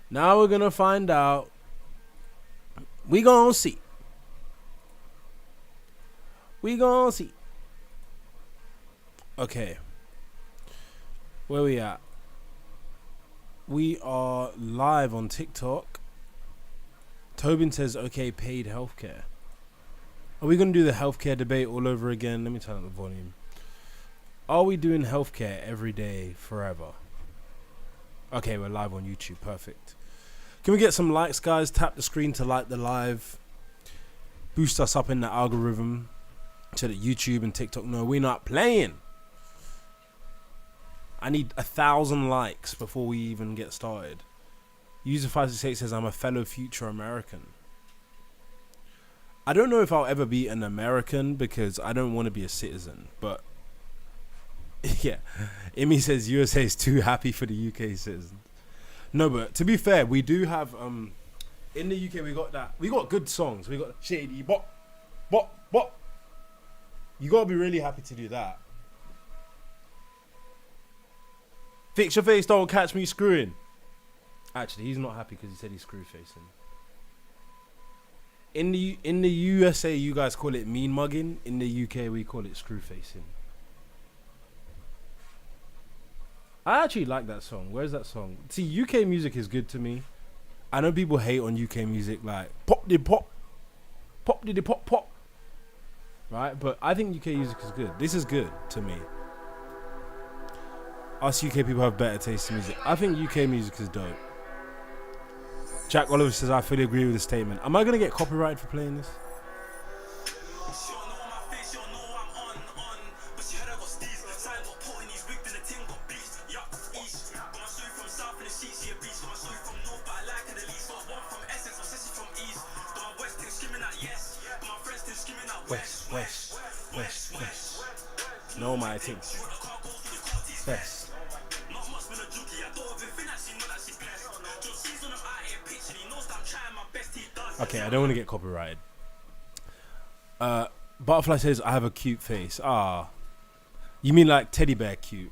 Now we're gonna find out. We gonna see. We gonna see. Okay. Where we at? We are live on TikTok. Tobin says, okay, paid healthcare. Are we going to do the healthcare debate all over again? Let me turn up the volume. Are we doing healthcare every day forever? Okay, we're live on YouTube. Perfect. Can we get some likes, guys? Tap the screen to like the live. Boost us up in the algorithm so that YouTube and TikTok know we're not playing. I need 1,000 likes before we even get started. User568 says, I'm a fellow future American. I don't know if I'll ever be an American because I don't want to be a citizen. But, yeah. Imi says, USA is too happy for the UK citizens. No, but to be fair, we do have, in the UK, we got good songs. We got Shady Bop, Bop, Bop. You got to be really happy to do that. Fix your face, don't catch me screwing. Actually, he's not happy because he said he's screw facing. In the USA, you guys call it mean mugging. In the UK, we call it screw facing. I actually like that song. Where's that song? See, UK music is good to me. I know people hate on UK music like pop did pop, pop did pop pop. Right, but I think UK music is good. This is good to me. Us UK people have better taste in music. I think UK music is dope. Jack Oliver says, I fully agree with the statement. Am I going to get copyrighted for playing this? West, west, west, west. No, my things. West. Okay, I don't want to get copyrighted. Butterfly says, I have a cute face. Ah. You mean like teddy bear cute?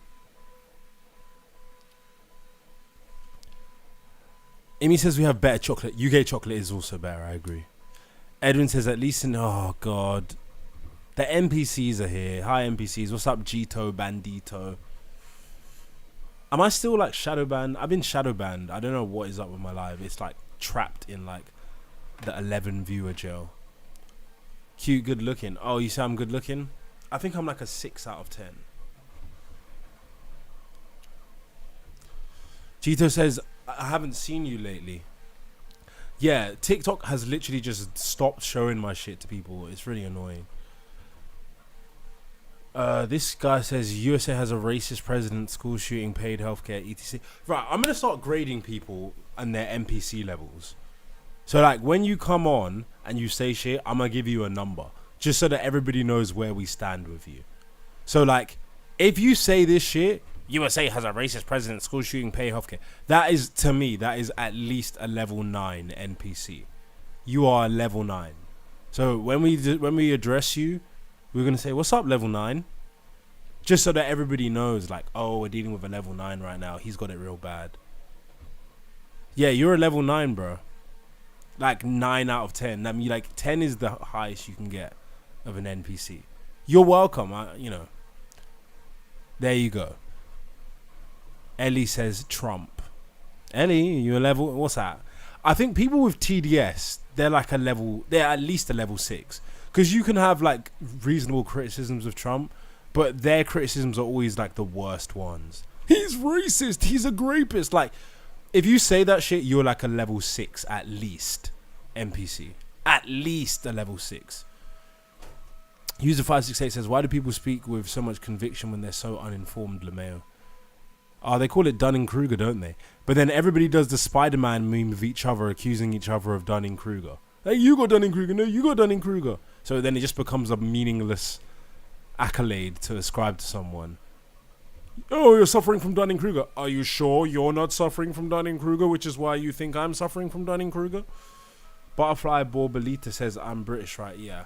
Amy says we have better chocolate. UK chocolate is also better, I agree. Edwin says, at least in... Oh, God. The NPCs are here. Hi, NPCs. What's up, Gito, Bandito? Am I still like shadow banned? I've been shadow banned. I don't know what is up with my live. It's like trapped in like the 11 viewer jail. Cute, good looking. Oh, you say I'm good looking? I think I'm like a 6 out of 10. Gito says, I haven't seen you lately. Yeah, TikTok has literally just stopped showing my shit to people. It's really annoying. This guy says USA has a racist president, school shooting, paid healthcare, etc. Right, I'm gonna start grading people and their NPC levels. So like when you come on and you say shit, I'm gonna give you a number just so that everybody knows where we stand with you. So like if you say this shit, USA has a racist president, school shooting, paid healthcare. That is, to me, that is at least a level 9 NPC. You are a level 9. So when we address you, we're going to say, what's up, level 9? Just so that everybody knows, like, oh, we're dealing with a level 9 right now. He's got it real bad. Yeah, you're a level 9, bro. Like, 9 out of 10. I mean, like, 10 is the highest you can get of an NPC. You're welcome, you know. There you go. Ellie says Trump. Ellie, you a level... What's that? I think people with TDS, they're like a level... They're at least a level 6. Because you can have, like, reasonable criticisms of Trump, but their criticisms are always, like, the worst ones. He's racist. He's a rapist. Like, if you say that shit, you're, like, a level 6 at least NPC. At least a level 6. User568 says, why do people speak with so much conviction when they're so uninformed, LeMayo? Oh, they call it Dunning-Kruger, don't they? But then everybody does the Spider-Man meme with each other, accusing each other of Dunning-Kruger. Hey, you got Dunning-Kruger. No, you got Dunning-Kruger. So then it just becomes a meaningless accolade to ascribe to someone. Oh, you're suffering from Dunning-Kruger. Are you sure you're not suffering from Dunning-Kruger, which is why you think I'm suffering from Dunning-Kruger? Butterfly Borbolita says, I'm British, right? Yeah.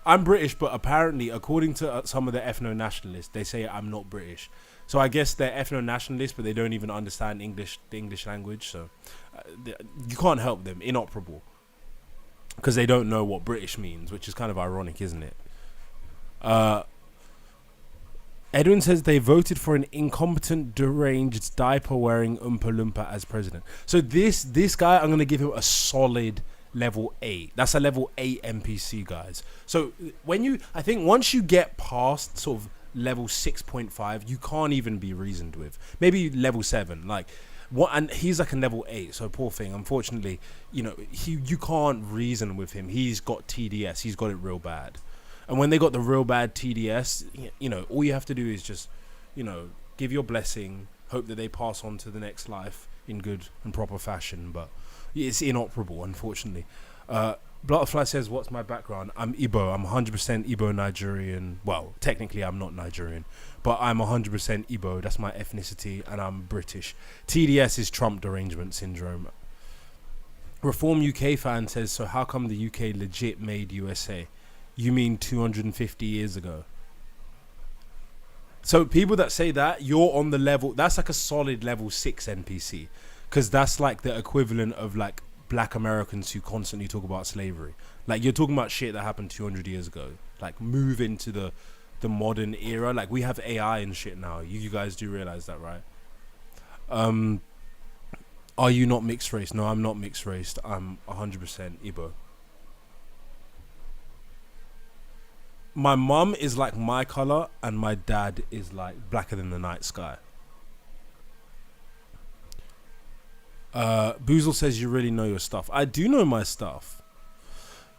I'm British, but apparently, according to some of the ethno-nationalists, they say I'm not British. So I guess they're ethno-nationalists, but they don't even understand the English language. So you can't help them. Inoperable. Because they don't know what British means, which is kind of ironic, isn't it? Edwin says they voted for an incompetent, deranged, diaper-wearing Oompa Loompa as president. So this guy, I'm going to give him a solid level 8. That's a level 8 NPC, guys. So I think once you get past sort of level 6.5, you can't even be reasoned with. Maybe level 7, like what? And he's like a level 8. So poor thing. Unfortunately, you can't reason with him. He's got TDS. He's got it real bad. And when they got the real bad TDS, all you have to do is just, give your blessing, hope that they pass on to the next life in good and proper fashion. But it's inoperable, unfortunately. Butterfly says, what's my background? I'm Igbo. I'm 100% Igbo Nigerian. Well, technically I'm not Nigerian, but I'm 100% Igbo. That's my ethnicity, and I'm British. TDS is Trump derangement syndrome. Reform UK fan says, so how come the UK legit made USA? You mean 250 years ago? So people that say that, you're on the level, that's like a solid level 6 NPC. Because that's like the equivalent of like black Americans who constantly talk about slavery. Like you're talking about shit that happened 200 years ago. Like move into the modern era. Like we have AI and shit now. You guys do realize that, right? Are you not mixed race? No, I'm not mixed race. I'm 100% Igbo. My mum is like my color and my dad is like blacker than the night sky. Boozle says you really know your stuff. I do know my stuff.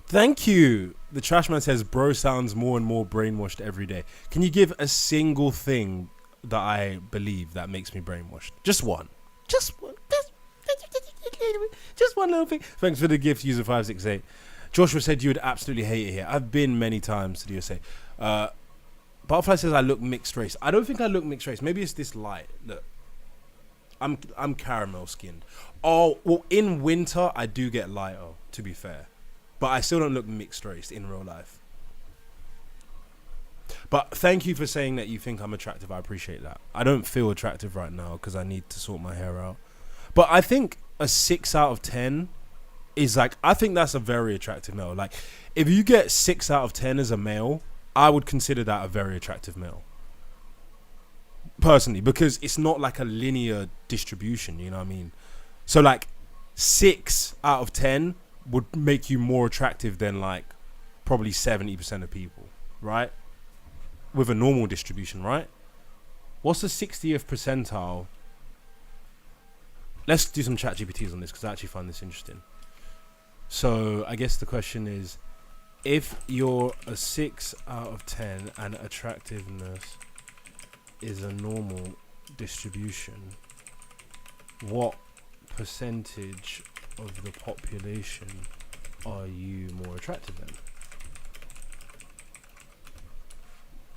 Thank you. The Trashman says bro sounds more and more brainwashed every day. Can you give a single thing that I believe that makes me brainwashed? Just one. Just one. Just one little thing. Thanks for the gift, user 568. Joshua said you would absolutely hate it here. I've been many times to the USA. Butterfly says I look mixed race. I don't think I look mixed race. Maybe it's this light. Look, I'm caramel skinned. Oh, well, in winter I do get lighter, to be fair, but I still don't look mixed race in real life. But thank you for saying that you think I'm attractive. I appreciate that. I don't feel attractive right now because I need to sort my hair out. But I think a 6 out of 10 is like, I think that's a very attractive male. Like, if you get 6 out of 10 as a male, I would consider that a very attractive male. Personally, because it's not like a linear distribution, you know what I mean? So like 6 out of 10 would make you more attractive than like probably 70% of people, right? With a normal distribution, right? What's the 60th percentile? Let's do some chat GPTs on this because I actually find this interesting. So I guess the question is, if you're a 6 out of 10 and attractiveness is a normal distribution, what percentage of the population are you more attractive than?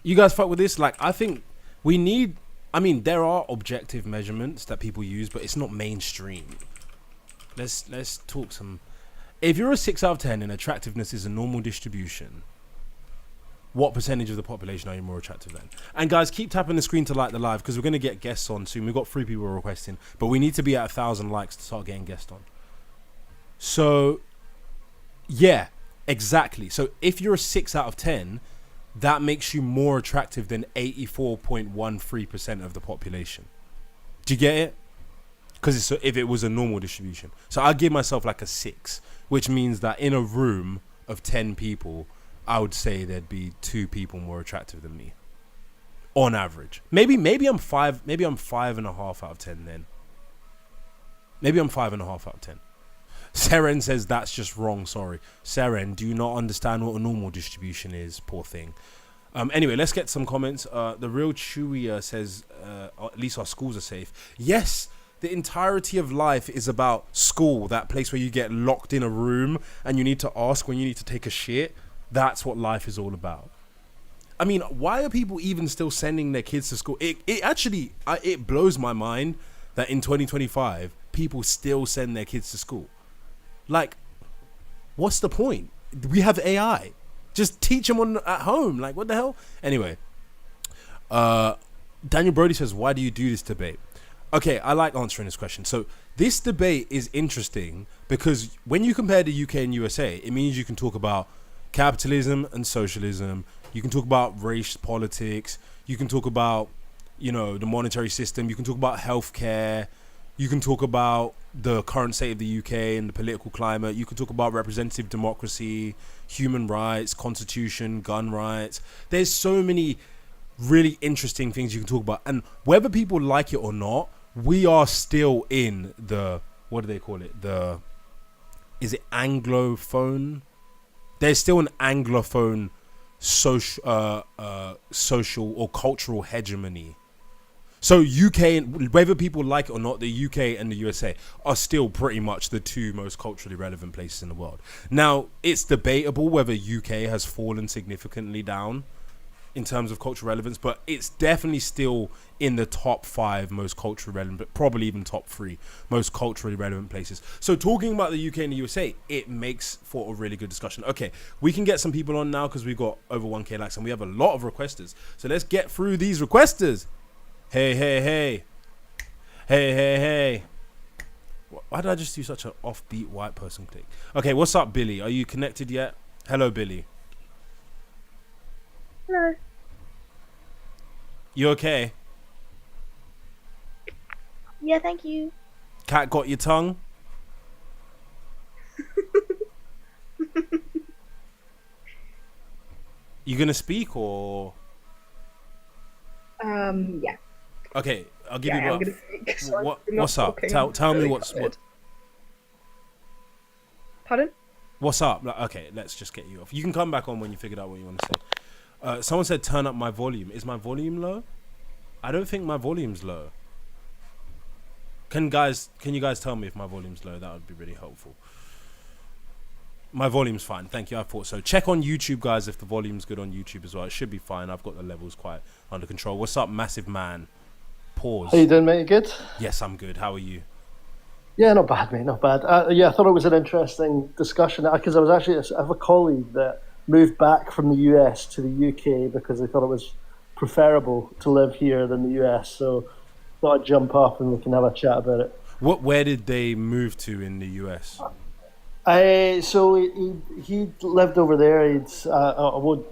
You guys fuck with this? Like, I think we need, there are objective measurements that people use, but it's not mainstream. Let's talk some. If you're a 6 out of 10 and attractiveness is a normal distribution, what percentage of the population are you more attractive than? And guys, keep tapping the screen to like the live because we're going to get guests on soon. We've got 3 people requesting, but we need to be at 1,000 likes to start getting guests on. So, yeah, exactly. So if you're a 6 out of 10, that makes you more attractive than 84.13% of the population. Do you get it? Because if it was a normal distribution. So I give myself like a 6, which means that in a room of 10 people, I would say there'd be 2 people more attractive than me. On average. Maybe I'm 5.5 out of 10 then. Maybe I'm 5.5 out of 10. Seren says that's just wrong, sorry. Seren, do you not understand what a normal distribution is? Poor thing. Anyway, let's get some comments. The Real Chewy says, at least our schools are safe. Yes, the entirety of life is about school, that place where you get locked in a room and you need to ask when you need to take a shit. That's what life is all about. I mean, why are people even still sending their kids to school? It blows my mind that in 2025, people still send their kids to school. Like, what's the point? We have AI. Just teach them at home. Like, what the hell? Anyway, Daniel Brody says, why do you do this debate? Okay, I like answering this question. So this debate is interesting because when you compare the UK and USA, it means you can talk about capitalism and socialism. You can talk about race politics. You can talk about, the monetary system. You can talk about healthcare. You can talk about the current state of the UK and the political climate. You can talk about representative democracy, human rights, constitution, gun rights. There's so many really interesting things you can talk about. And whether people like it or not, we are still in the, what do they call it? Is it Anglophone? There's still an Anglophone social or cultural hegemony. So UK, whether people like it or not, the UK and the USA are still pretty much the two most culturally relevant places in the world. Now, it's debatable whether UK has fallen significantly down in terms of cultural relevance, but it's definitely still in the top 5 most culturally relevant, probably even top 3 most culturally relevant places. So talking about the UK and the USA, it makes for a really good discussion. Okay, we can get some people on now because we've got over 1k likes and we have a lot of requesters. So let's get through these requesters. Hey. Why did I just do such an offbeat white person click? Okay, what's up, Billy? Are you connected yet? Hello, Billy. Hello. You okay? Yeah, thank you. Cat got your tongue? You gonna speak or? Yeah. Okay, I'll give you. I'm gonna speak, so what's up? Tell me what. Pardon? What's up? Okay, let's just get you off. You can come back on when you figured out what you want to say. Someone said turn up my volume. Is my volume low? I don't think my volume's low. Can you guys tell me if my volume's low? That would be really helpful. My volume's fine. Thank you. I thought so. Check on YouTube, guys, if the volume's good on YouTube as well. It should be fine. I've got the levels quite under control. What's up, massive man? Pause. How you doing, mate? You good? Yes, I'm good. How are you? Yeah, not bad, mate. Not bad. Yeah, I thought it was an interesting discussion because I have a colleague that moved back from the US to the UK because they thought it was preferable to live here than the US. So thought I'd jump up and we can have a chat about it. Where did they move to in the US? So he lived over there. I won't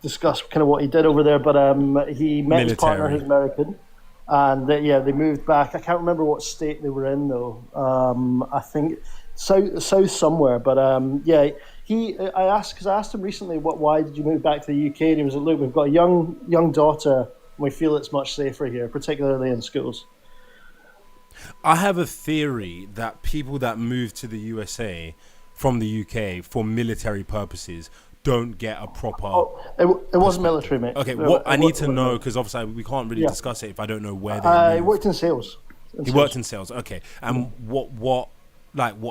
discuss kind of what he did over there, but he met his partner who's American, and they moved back. I can't remember what state they were in though. I think south somewhere, but I asked him recently why did you move back to the UK, and he was like, look, we've got a young daughter, and we feel it's much safer here, particularly in schools. I have a theory that people that move to the USA from the UK for military purposes don't get a proper... It wasn't military, mate. Okay, I need to know, because obviously we can't really discuss it if I don't know where they moved. He worked in sales. He worked in sales, okay. And what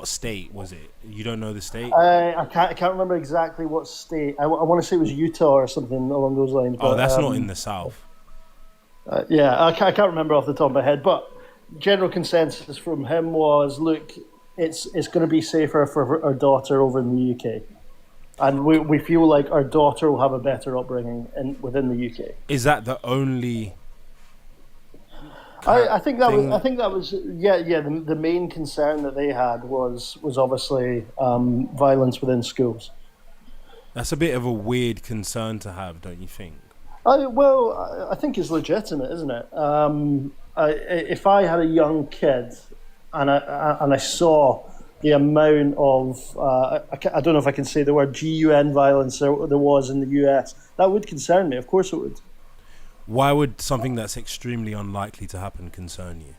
state was it? You don't know the state? I can't remember exactly what state. I want to say it was Utah or something along those lines. But, that's not in the South. I can't remember off the top of my head, but general consensus from him was, look, it's going to be safer for our daughter over in the UK, and we feel like our daughter will have a better upbringing within the UK. Is that the only? I think that was the main concern that they had was obviously violence within schools. That's a bit of a weird concern to have, don't you think? I think it's legitimate, isn't it? If I had a young kid and I saw the amount of I don't know if I can say the word GUN violence there was in the US, that would concern me. Of course it would. Why would something that's extremely unlikely to happen concern you?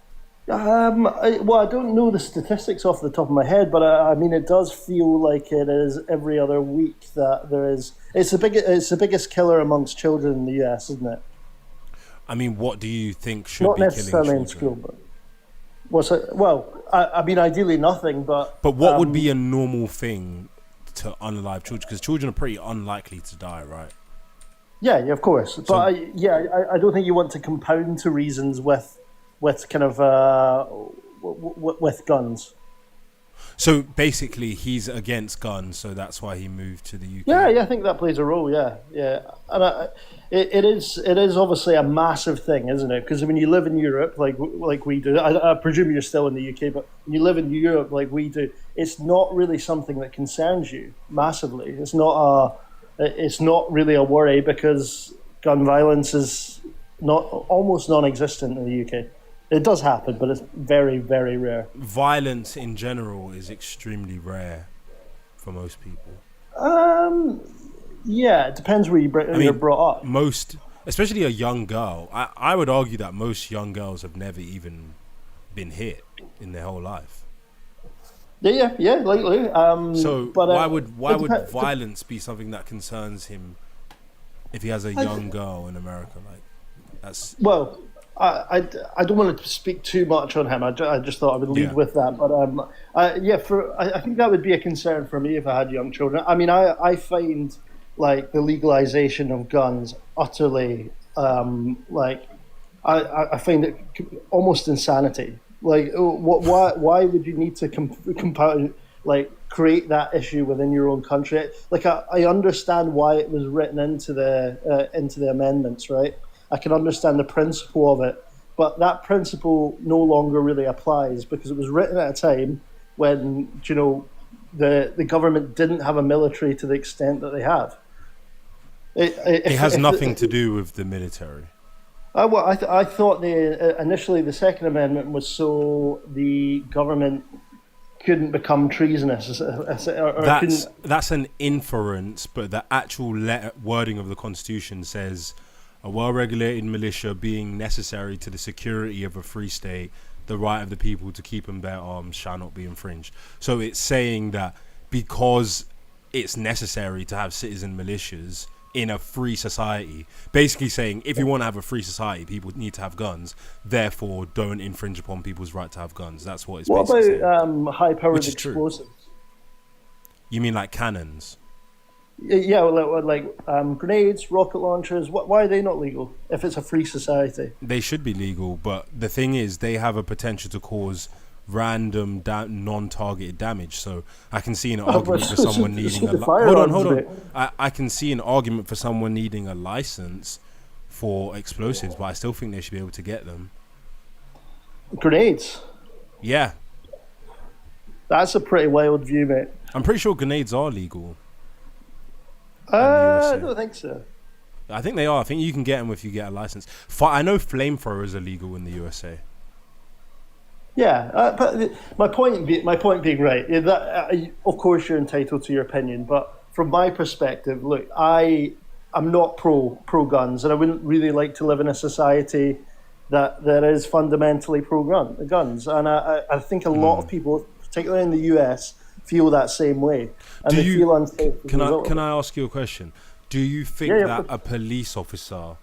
I don't know the statistics off the top of my head, but I mean, it does feel like it is every other week that there is. It's the biggest killer amongst children in the US, isn't it? I mean, what do you think should not be killing children? Not necessarily in school, but what's it? Well, I mean, ideally nothing, but what would be a normal thing to unalive children? Because children are pretty unlikely to die, right? Yeah, of course. But I don't think you want to compound to reasons with kind of with guns. So basically, he's against guns, so that's why he moved to the UK. Yeah, I think that plays a role. Yeah, and it is obviously a massive thing, isn't it? Because when you live in Europe, like we do, I presume you're still in the UK, but when you live in Europe like we do, it's not really something that concerns you massively. It's not really a worry because gun violence is not almost non-existent in the UK. It does happen, but it's very, very rare. Violence in general is extremely rare for most people. Yeah, it depends where you're brought up. Most, especially a young girl, I would argue that most young girls have never even been hit in their whole life. Yeah, likely. Why would violence be something that concerns him if he has a young girl in America? Like, that's I don't want to speak too much on him. I just thought I would lead with that. But I think that would be a concern for me if I had young children. I mean, I find like the legalization of guns utterly I find it almost insanity. Like, why would you need to create that issue within your own country? Like, I understand why it was written into the amendments, right? I can understand the principle of it, but that principle no longer really applies because it was written at a time when, the government didn't have a military to the extent that they have. It has nothing to do with the military. I thought initially the Second Amendment was so the government couldn't become treasonous. That's an inference, but the actual wording of the Constitution says a well-regulated militia being necessary to the security of a free state, the right of the people to keep and bear arms shall not be infringed. So it's saying that because it's necessary to have citizen militias in a free society, basically saying if you want to have a free society, people need to have guns, therefore don't infringe upon people's right to have guns. That's what it's basically saying. What about high-powered explosives? You mean like cannons? Yeah, like grenades, rocket launchers. Why are they not legal if it's a free society? They should be legal, but the thing is, they have a potential to cause random non-targeted damage. So I can see an argument for someone needing a hold on. I can see an argument for someone needing a license for explosives, but I still think they should be able to get them. Grenades. Yeah, that's a pretty wild view, mate. I'm pretty sure grenades are legal. I don't think so. I think they are. I think you can get them if you get a license. I know flamethrowers are legal in the USA. Yeah, but my point being right. That of course you're entitled to your opinion, but from my perspective, look, I'm not pro guns, and I wouldn't really like to live in a society that is fundamentally pro guns. And I think a lot of people, particularly in the US, feel that same way, and feel unsafe. Can I ask you a question? Do you think that a police officer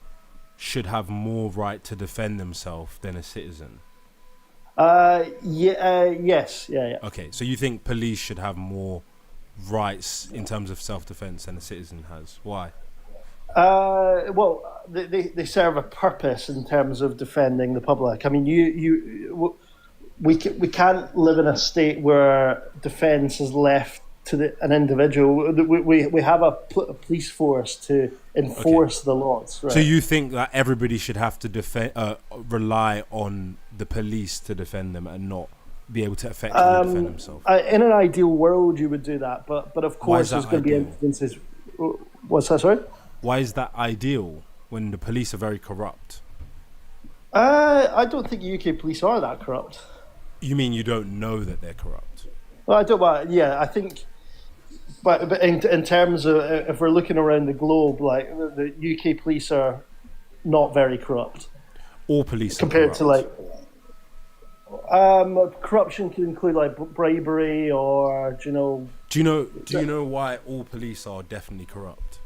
should have more right to defend themselves than a citizen? Yes. Okay, so you think police should have more rights in terms of self-defense than a citizen has? Why? Well, they serve a purpose in terms of defending the public. I mean, we can't live in a state where defence is left to an individual. We have a police force to enforce the laws. Right? So you think that everybody should have to rely on the police to defend them and not be able to effectively defend themselves? In an ideal world, you would do that, but of course there's going to be instances. What's that? Sorry. Why is that ideal when the police are very corrupt? I don't think UK police are that corrupt. You mean you don't know that they're corrupt? Well, I don't. I think. But in terms of if we're looking around the globe, like the UK police are not very corrupt. All police compared are to corruption can include like bribery or Do you know why all police are definitely corrupt?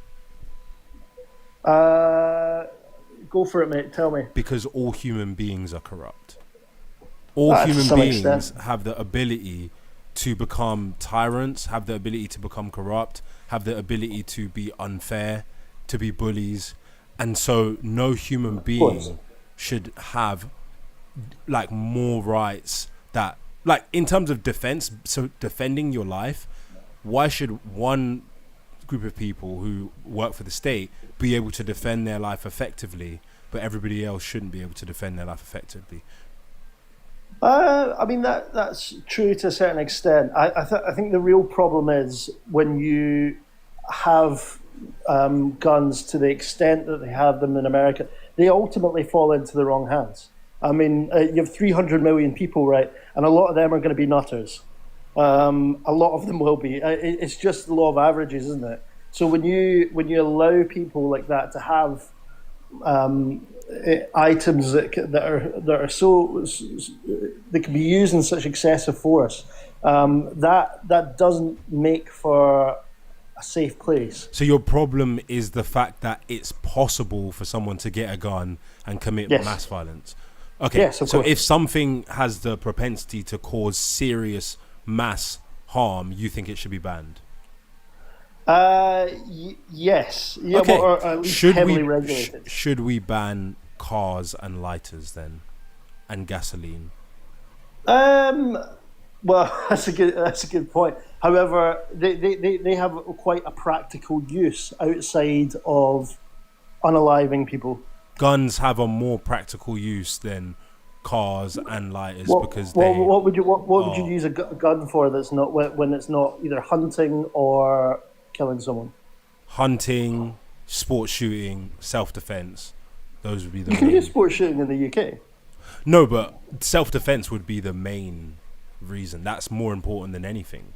Go for it, mate. Tell me. Because all human beings are corrupt. All human beings have the ability to become tyrants, have the ability to become corrupt, have the ability to be unfair, to be bullies, and so no human being should have like more rights that like in terms of defense, so defending your life, why should one group of people who work for the state be able to defend their life effectively, but everybody else shouldn't be able to defend their life effectively? I mean that's true to a certain extent. I think the real problem is when you have guns to the extent that they have them in America, they ultimately fall into the wrong hands. I mean, you have 300 million people, right, and a lot of them are going to be nutters. A lot of them will be. It's just the law of averages, isn't it? So when you allow people like that to have items that are so that can be used in such excessive force, that doesn't make for a safe place. So your problem is the fact that it's possible for someone to get a gun and commit mass violence. Okay, yes, of course. If something has the propensity to cause serious mass harm, you think it should be banned? Yes. Yeah, okay. Or at least heavily regulated. Should we ban cars and lighters then, and gasoline? Well, that's a good point. However, they have quite a practical use outside of unaliving people. Guns have a more practical use than cars and lighters because what would you use a gun for that's not when it's not either hunting or killing someone? Hunting, sports shooting, self-defense. Those would be the. You can use sports shooting in the UK. No, but self-defense would be the main reason. That's more important than anything.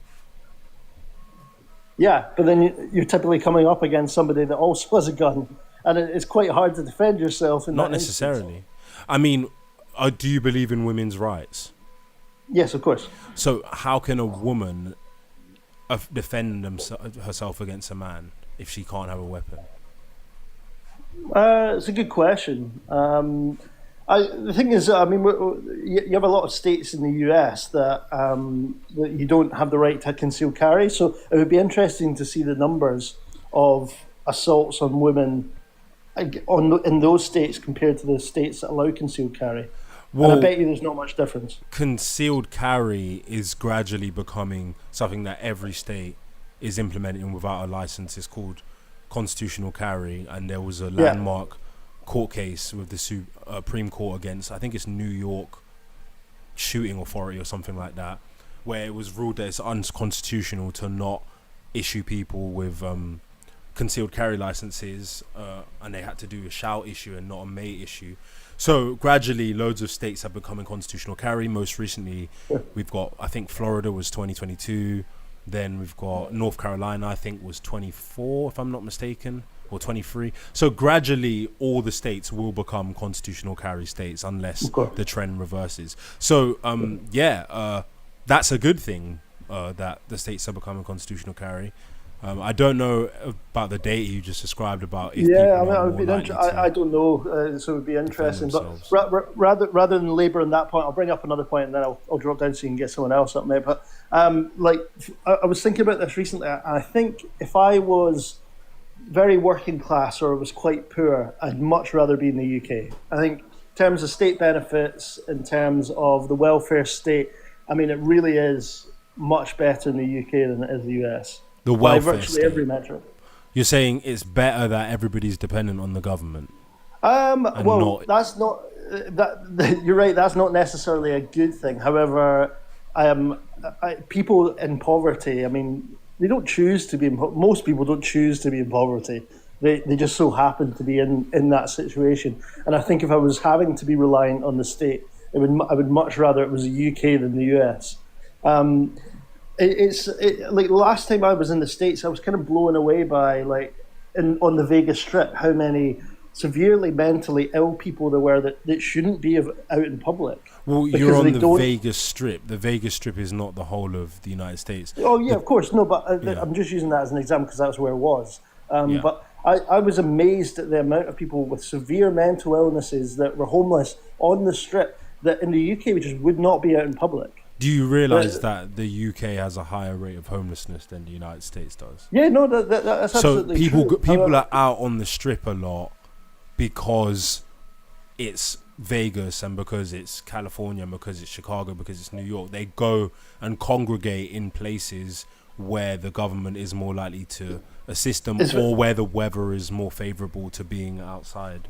Yeah, but then you're typically coming up against somebody that also has a gun, and it's quite hard to defend yourself. Not necessarily. I mean, do you believe in women's rights? Yes, of course. So how can a woman defend herself against a man if she can't have a weapon? It's a good question. The thing is, I mean, you have a lot of states in the US that you don't have the right to concealed carry. So it would be interesting to see the numbers of assaults on women in those states compared to the states that allow concealed carry. Well, and I bet you there's not much difference. Concealed carry is gradually becoming something that every state is implementing without a license. It's called constitutional carry, and there was a landmark court case with the Supreme Court against, I think it's New York Shooting Authority or something like that, where it was ruled that it's unconstitutional to not issue people with concealed carry licenses, and they had to do a shall issue and not a may issue. So gradually loads of states have become constitutional carry. Most recently we've got, I think Florida was 2022, then we've got North Carolina, I think was 24 if I'm not mistaken, or 23. So gradually all the states will become constitutional carry states unless the trend reverses. So that's a good thing, that the states are becoming constitutional carry. I don't know about the data you just described about if I don't know, so it would be interesting. But rather than labour on that point, I'll bring up another point and then I'll drop down so you can get someone else up, mate. But I was thinking about this recently, and I think if I was very working class or was quite poor, I'd much rather be in the UK. I think in terms of state benefits, in terms of the welfare state, I mean, it really is much better in the UK than it is the US. The welfare virtually state. Every metric. You're saying it's better that everybody's dependent on the government. That's not. You're right. That's not necessarily a good thing. However, people in poverty, I mean, they don't choose to be. Most people don't choose to be in poverty. They just so happen to be in that situation. And I think if I was having to be reliant on the state, I would much rather it was the UK than the US. Like last time I was in the States, I was kind of blown away by on the Vegas Strip how many severely mentally ill people there were that shouldn't be out in public. Well, you're on the Vegas Strip. The Vegas Strip is not the whole of the United States. Oh yeah, of course. No, but I'm just using that as an example because that's where it was. But I was amazed at the amount of people with severe mental illnesses that were homeless on the Strip that in the UK just would not be out in public. Do you realise that the UK has a higher rate of homelessness than the United States does? Yeah, no, that's absolutely true. So people are out on the Strip a lot because it's Vegas and because it's California and because it's Chicago, because it's New York, they go and congregate in places where the government is more likely to assist them, or where the weather is more favorable to being outside.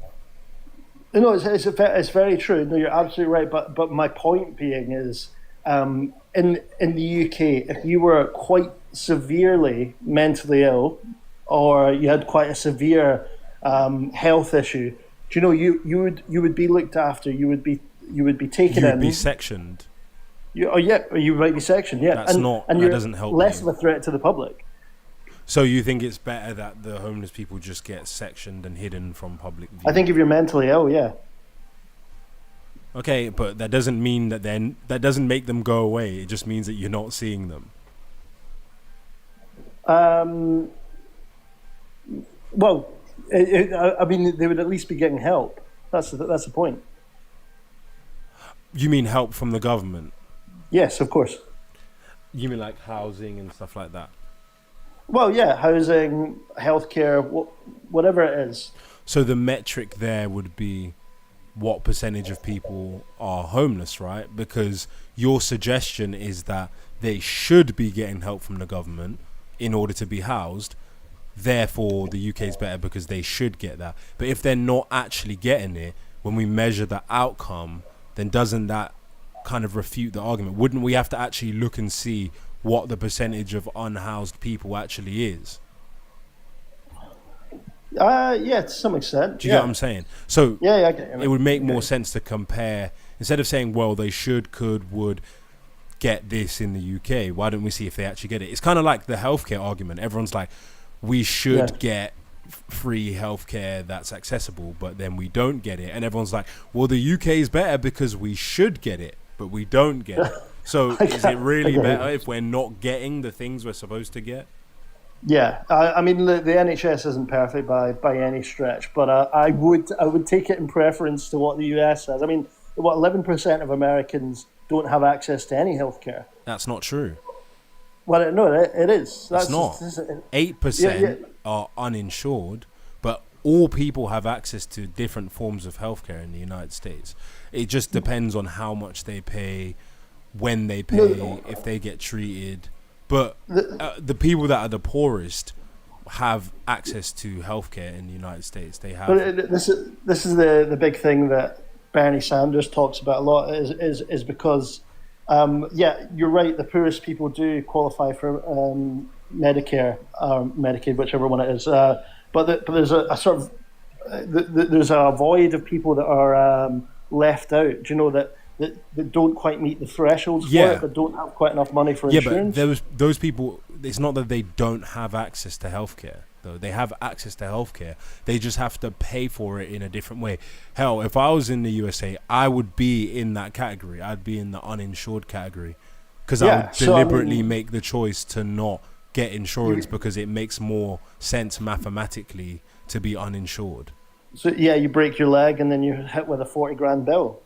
No, it's very true. No, you're absolutely right. But my point being is, in the UK, if you were quite severely mentally ill, or you had quite a severe health issue, do you know you would be looked after? You would be taken in. You would be sectioned. You might be sectioned. Yeah, that doesn't help. Less of a threat to the public. So you think it's better that the homeless people just get sectioned and hidden from public view? I think if you're mentally ill, yeah. Okay, but that doesn't mean that doesn't make them go away. It just means that you're not seeing them. Well, I mean, they would at least be getting help. That's the point. You mean help from the government? Yes, of course. You mean like housing and stuff like that? Well, yeah, housing, healthcare, whatever it is. So the metric there would be what percentage of people are homeless, right? Because your suggestion is that they should be getting help from the government in order to be housed. Therefore, the UK is better because they should get that. But if they're not actually getting it, when we measure the outcome, then doesn't that kind of refute the argument? Wouldn't we have to actually look and see what the percentage of unhoused people actually is? Yeah, to some extent. Do you get what I'm saying? So yeah, I get it. It would make more sense to compare, instead of saying, well, they should, could, would get this in the UK. Why don't we see if they actually get it? It's kind of like the healthcare argument. Everyone's like, we should get free healthcare that's accessible, but then we don't get it. And everyone's like, well, the UK is better because we should get it, but we don't get it. So is it really better if we're not getting the things we're supposed to get? Yeah, I mean the NHS isn't perfect by any stretch, but I would take it in preference to what the US has. I mean, 11% of Americans don't have access to any healthcare. That's not true. Well, no, it is. That's not. 8% are uninsured, but all people have access to different forms of healthcare in the United States. It just depends on how much they pay, when they pay, if they get treated. But the people that are the poorest have access to healthcare in the United States. They have. But this is the big thing that Bernie Sanders talks about a lot is because, you're right. The poorest people do qualify for Medicare or Medicaid, whichever one it is. But there's a sort of there's a void of people that are left out. Do you know that don't quite meet the thresholds for it, but don't have quite enough money for insurance? Yeah, but those people, it's not that they don't have access to healthcare, though. They have access to healthcare. They just have to pay for it in a different way. Hell, if I was in the USA, I would be in that category. I'd be in the uninsured category because I would deliberately make the choice to not get insurance because it makes more sense mathematically to be uninsured. So you break your leg and then you're hit with a 40 grand bill.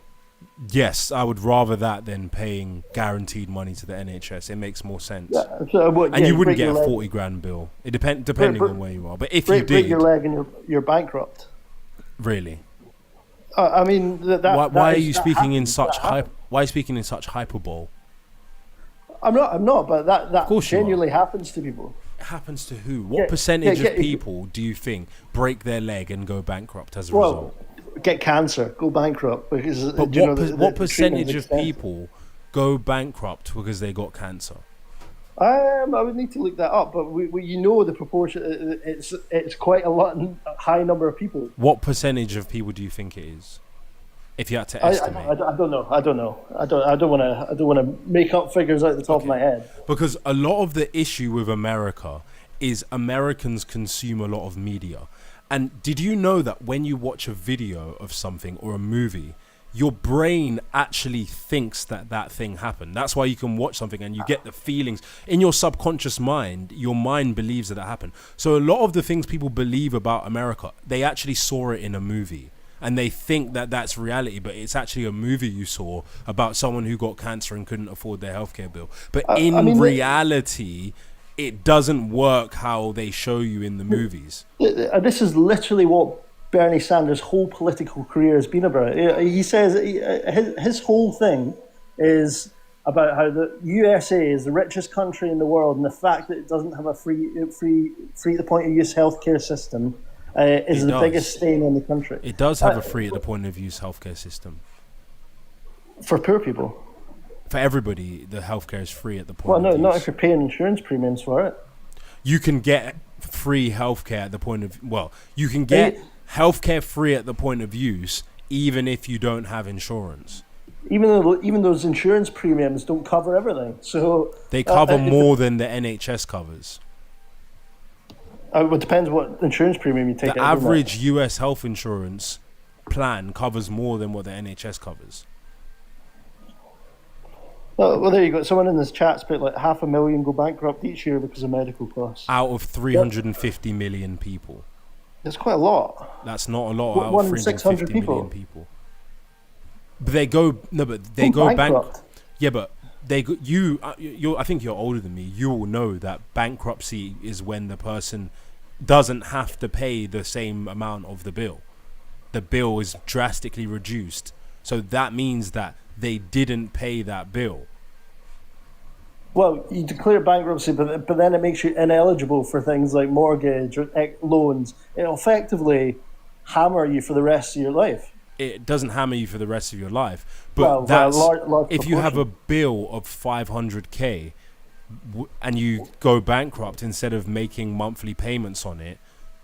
Yes, I would rather that than paying guaranteed money to the NHS. It makes more sense. And you wouldn't get a 40 grand bill. It depending on where you are. But if you did, break your leg and you're bankrupt. Really? I mean, why are you speaking in such hyperbole? I'm not. But that genuinely happens to people. It happens to who? What percentage of people do you think break their leg and go bankrupt as a result? Get cancer, go bankrupt because. But what percentage of people go bankrupt because they got cancer? I would need to look that up, but the proportion. It's quite a high number of people. What percentage of people do you think it is? If you had to estimate, I don't know. I don't want to make up figures out the top of my head. Because a lot of the issue with America is Americans consume a lot of media. And did you know that when you watch a video of something or a movie, your brain actually thinks that thing happened? That's why you can watch something and you get the feelings. In your subconscious mind, your mind believes that it happened. So a lot of the things people believe about America, they actually saw it in a movie. And they think that that's reality, but it's actually a movie you saw about someone who got cancer and couldn't afford their healthcare bill. But in reality, it doesn't work how they show you in the movies. This is literally what Bernie Sanders' whole political career has been about. He says his whole thing is about how the USA is the richest country in the world, and the fact that it doesn't have a free at the point of use healthcare system is the biggest stain on the country. It does have a free at the point of use healthcare system for poor people. For everybody, the healthcare is free at the point. Well, of no, use. not if you're paying insurance premiums for it. You can get free healthcare at the point of you can get healthcare free at the point of use, even if you don't have insurance. Even those insurance premiums don't cover everything, so they cover more than the NHS covers. It depends what insurance premium you take. The average US health insurance plan covers more than what the NHS covers. Well, there you go. Someone in this chat's put like 500,000 go bankrupt each year because of medical costs. Out of 350 million people. That's quite a lot. That's not a lot. Out of 350 million people. But they go bankrupt. Yeah, but they go, I think you're older than me. You will know that bankruptcy is when the person doesn't have to pay the same amount of the bill. The bill is drastically reduced. So that means that they didn't pay that bill. Well, you declare bankruptcy, but then it makes you ineligible for things like mortgage or loans. It'll effectively hammer you for the rest of your life. It doesn't hammer you for the rest of your life, but that's large if you have a bill of 500k and you go bankrupt instead of making monthly payments on it,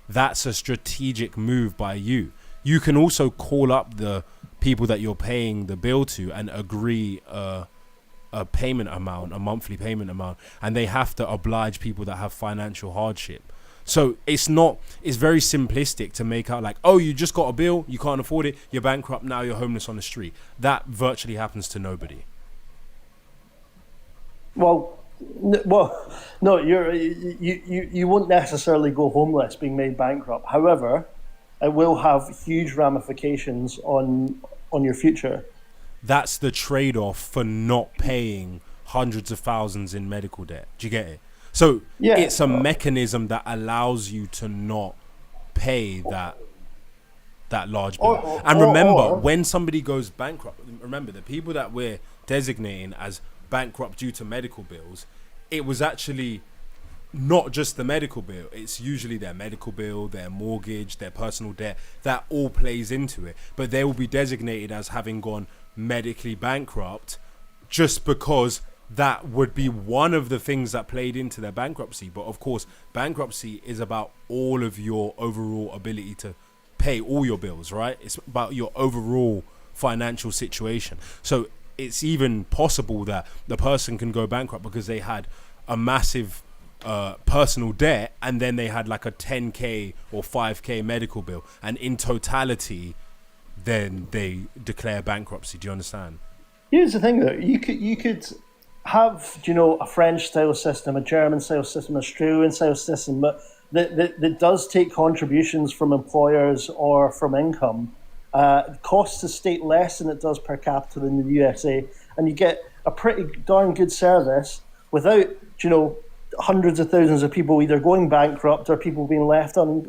that's a strategic move by you. You can also call up the people that you're paying the bill to and agree a payment amount, a monthly payment amount, and they have to oblige people that have financial hardship. So it's very simplistic to make out like, oh, you just got a bill, you can't afford it, you're bankrupt, now you're homeless on the street. That virtually happens to nobody. Well, no, you won't necessarily go homeless being made bankrupt. However, it will have huge ramifications on your future. That's the trade-off for not paying hundreds of thousands in medical debt. Do you get it? So it's a mechanism that allows you to not pay that large bill. And remember, when somebody goes bankrupt, remember the people that we're designating as bankrupt due to medical bills, it was actually not just the medical bill. It's usually their medical bill, their mortgage, their personal debt, that all plays into it. But they will be designated as having gone medically bankrupt just because that would be one of the things that played into their bankruptcy. But of course, bankruptcy is about all of your overall ability to pay all your bills, right? It's about your overall financial situation. So it's even possible that the person can go bankrupt because they had a massive personal debt and then they had like a 10k or 5k medical bill, and in totality then they declare bankruptcy. Do you understand? Here's the thing though, you could have, a French style system, a German style system, an Australian style system, but that does take contributions from employers or from income. It costs the state less than it does per capita in the USA, and you get a pretty darn good service without, hundreds of thousands of people either going bankrupt or people being left on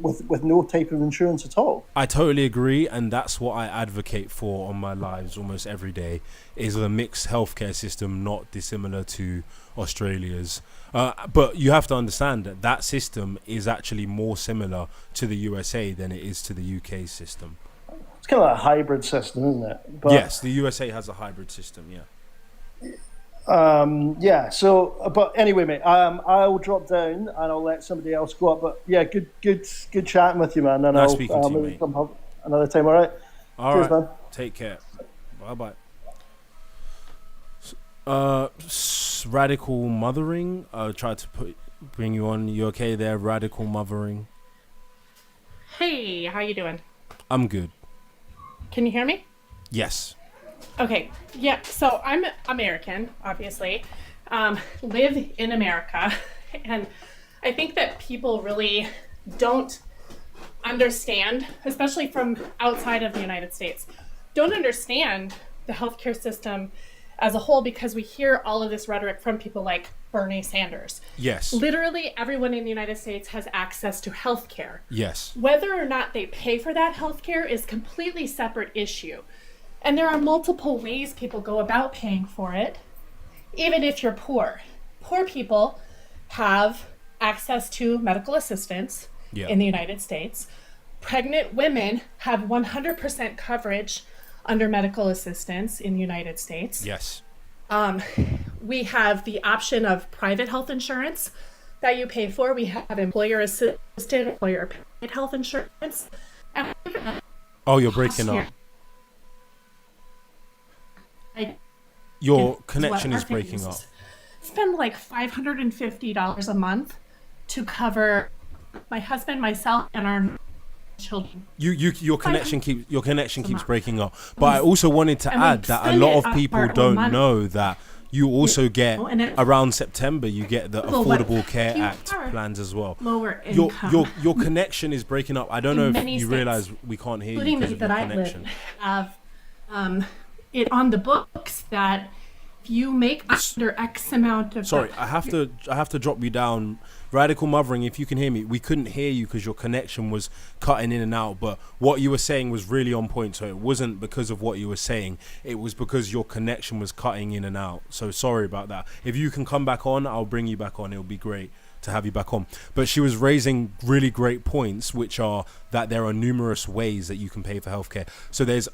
with no type of insurance at all. I totally agree, and that's what I advocate for on my lives almost every day, is a mixed healthcare system not dissimilar to Australia's. But you have to understand that system is actually more similar to the USA than it is to the UK system. It's kind of like a hybrid system, isn't it? But yes, the USA has a hybrid system, yeah. So, but anyway, mate, I'll drop down and I'll let somebody else go up. But yeah, good chatting with you, man. And nice I'll speaking to you, mate. Come up another time. All right. Cheers, man. Take care. Bye bye. Radical mothering. I tried to bring you on. You okay there, Radical mothering? Hey, how you doing? I'm good. Can you hear me? Yes. Okay, yeah, so I'm American, obviously, live in America, and I think that people really don't understand, especially from outside of the United States, don't understand the healthcare system as a whole, because we hear all of this rhetoric from people like, Bernie Sanders. Yes. Literally everyone in the United States has access to health care. Yes. Whether or not they pay for that health care is a completely separate issue. And there are multiple ways people go about paying for it, even if you're poor. Poor people have access to medical assistance in the United States. Pregnant women have 100% coverage under medical assistance in the United States. Yes. We have the option of private health insurance that you pay for. We have employer-assisted, employer-paid health insurance. Oh, you're breaking up. Your connection is breaking up. Spend like $550 a month to cover my husband, myself, and our children. Your connection keeps breaking up. But I also wanted to add that a lot of people don't know that you also get around September you get the Affordable Care Act plans as well. Lower income. Your connection is breaking up. I don't know if you realize we can't hear you because of your connection. Have it on the books that if you make under X amount of I have to drop you down. Radical Mothering, if you can hear me, we couldn't hear you because your connection was cutting in and out, but what you were saying was really on point, so it wasn't because of what you were saying, it was because your connection was cutting in and out, so sorry about that. If you can come back on, I'll bring you back on. It'll be great to have you back on. But she was raising really great points, which are that there are numerous ways that you can pay for healthcare. So there's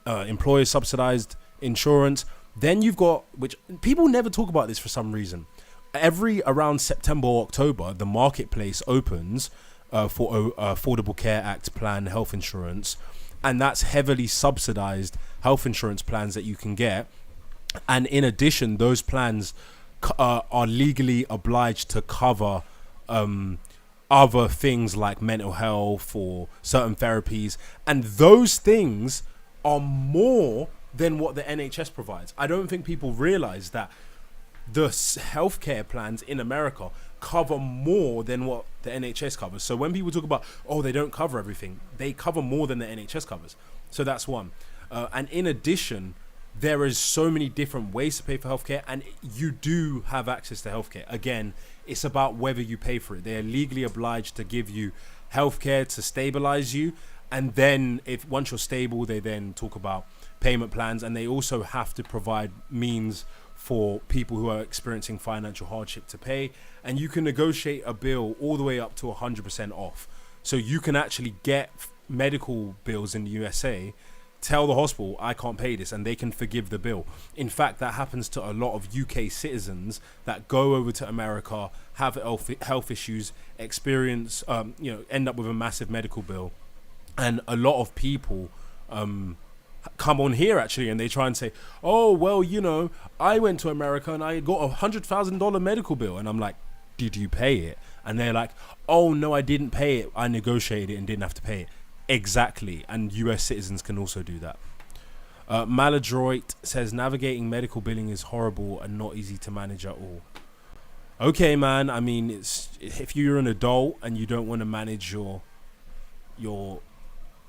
employer subsidized insurance. Then you've got, which people never talk about this for some reason, around September or October, the marketplace opens for Affordable Care Act plan health insurance, and that's heavily subsidized health insurance plans that you can get. And in addition, those plans are legally obliged to cover other things like mental health or certain therapies, and those things are more than what the NHS provides. I don't think people realize that the healthcare plans in America cover more than what the NHS covers. So when people talk about, they don't cover everything, they cover more than the NHS covers. So that's one. And in addition, there is so many different ways to pay for healthcare, and you do have access to healthcare. Again, it's about whether you pay for it. They are legally obliged to give you healthcare to stabilize you. And then once you're stable, they then talk about payment plans, and they also have to provide means for people who are experiencing financial hardship to pay. And you can negotiate a bill all the way up to 100% off. So you can actually get medical bills in the USA, tell the hospital, I can't pay this, and they can forgive the bill. In fact, that happens to a lot of UK citizens that go over to America, have health issues, experience, end up with a massive medical bill. And a lot of people come on here actually, and they try and say, I went to America and I got $100,000 medical bill, and I'm like, did you pay it? And they're like, oh no, I didn't pay it, I negotiated it and didn't have to pay it. Exactly. And US citizens can also do that. Maladroit says navigating medical billing is horrible and not easy to manage at all. Okay, man, I mean, it's if you're an adult and you don't want to manage your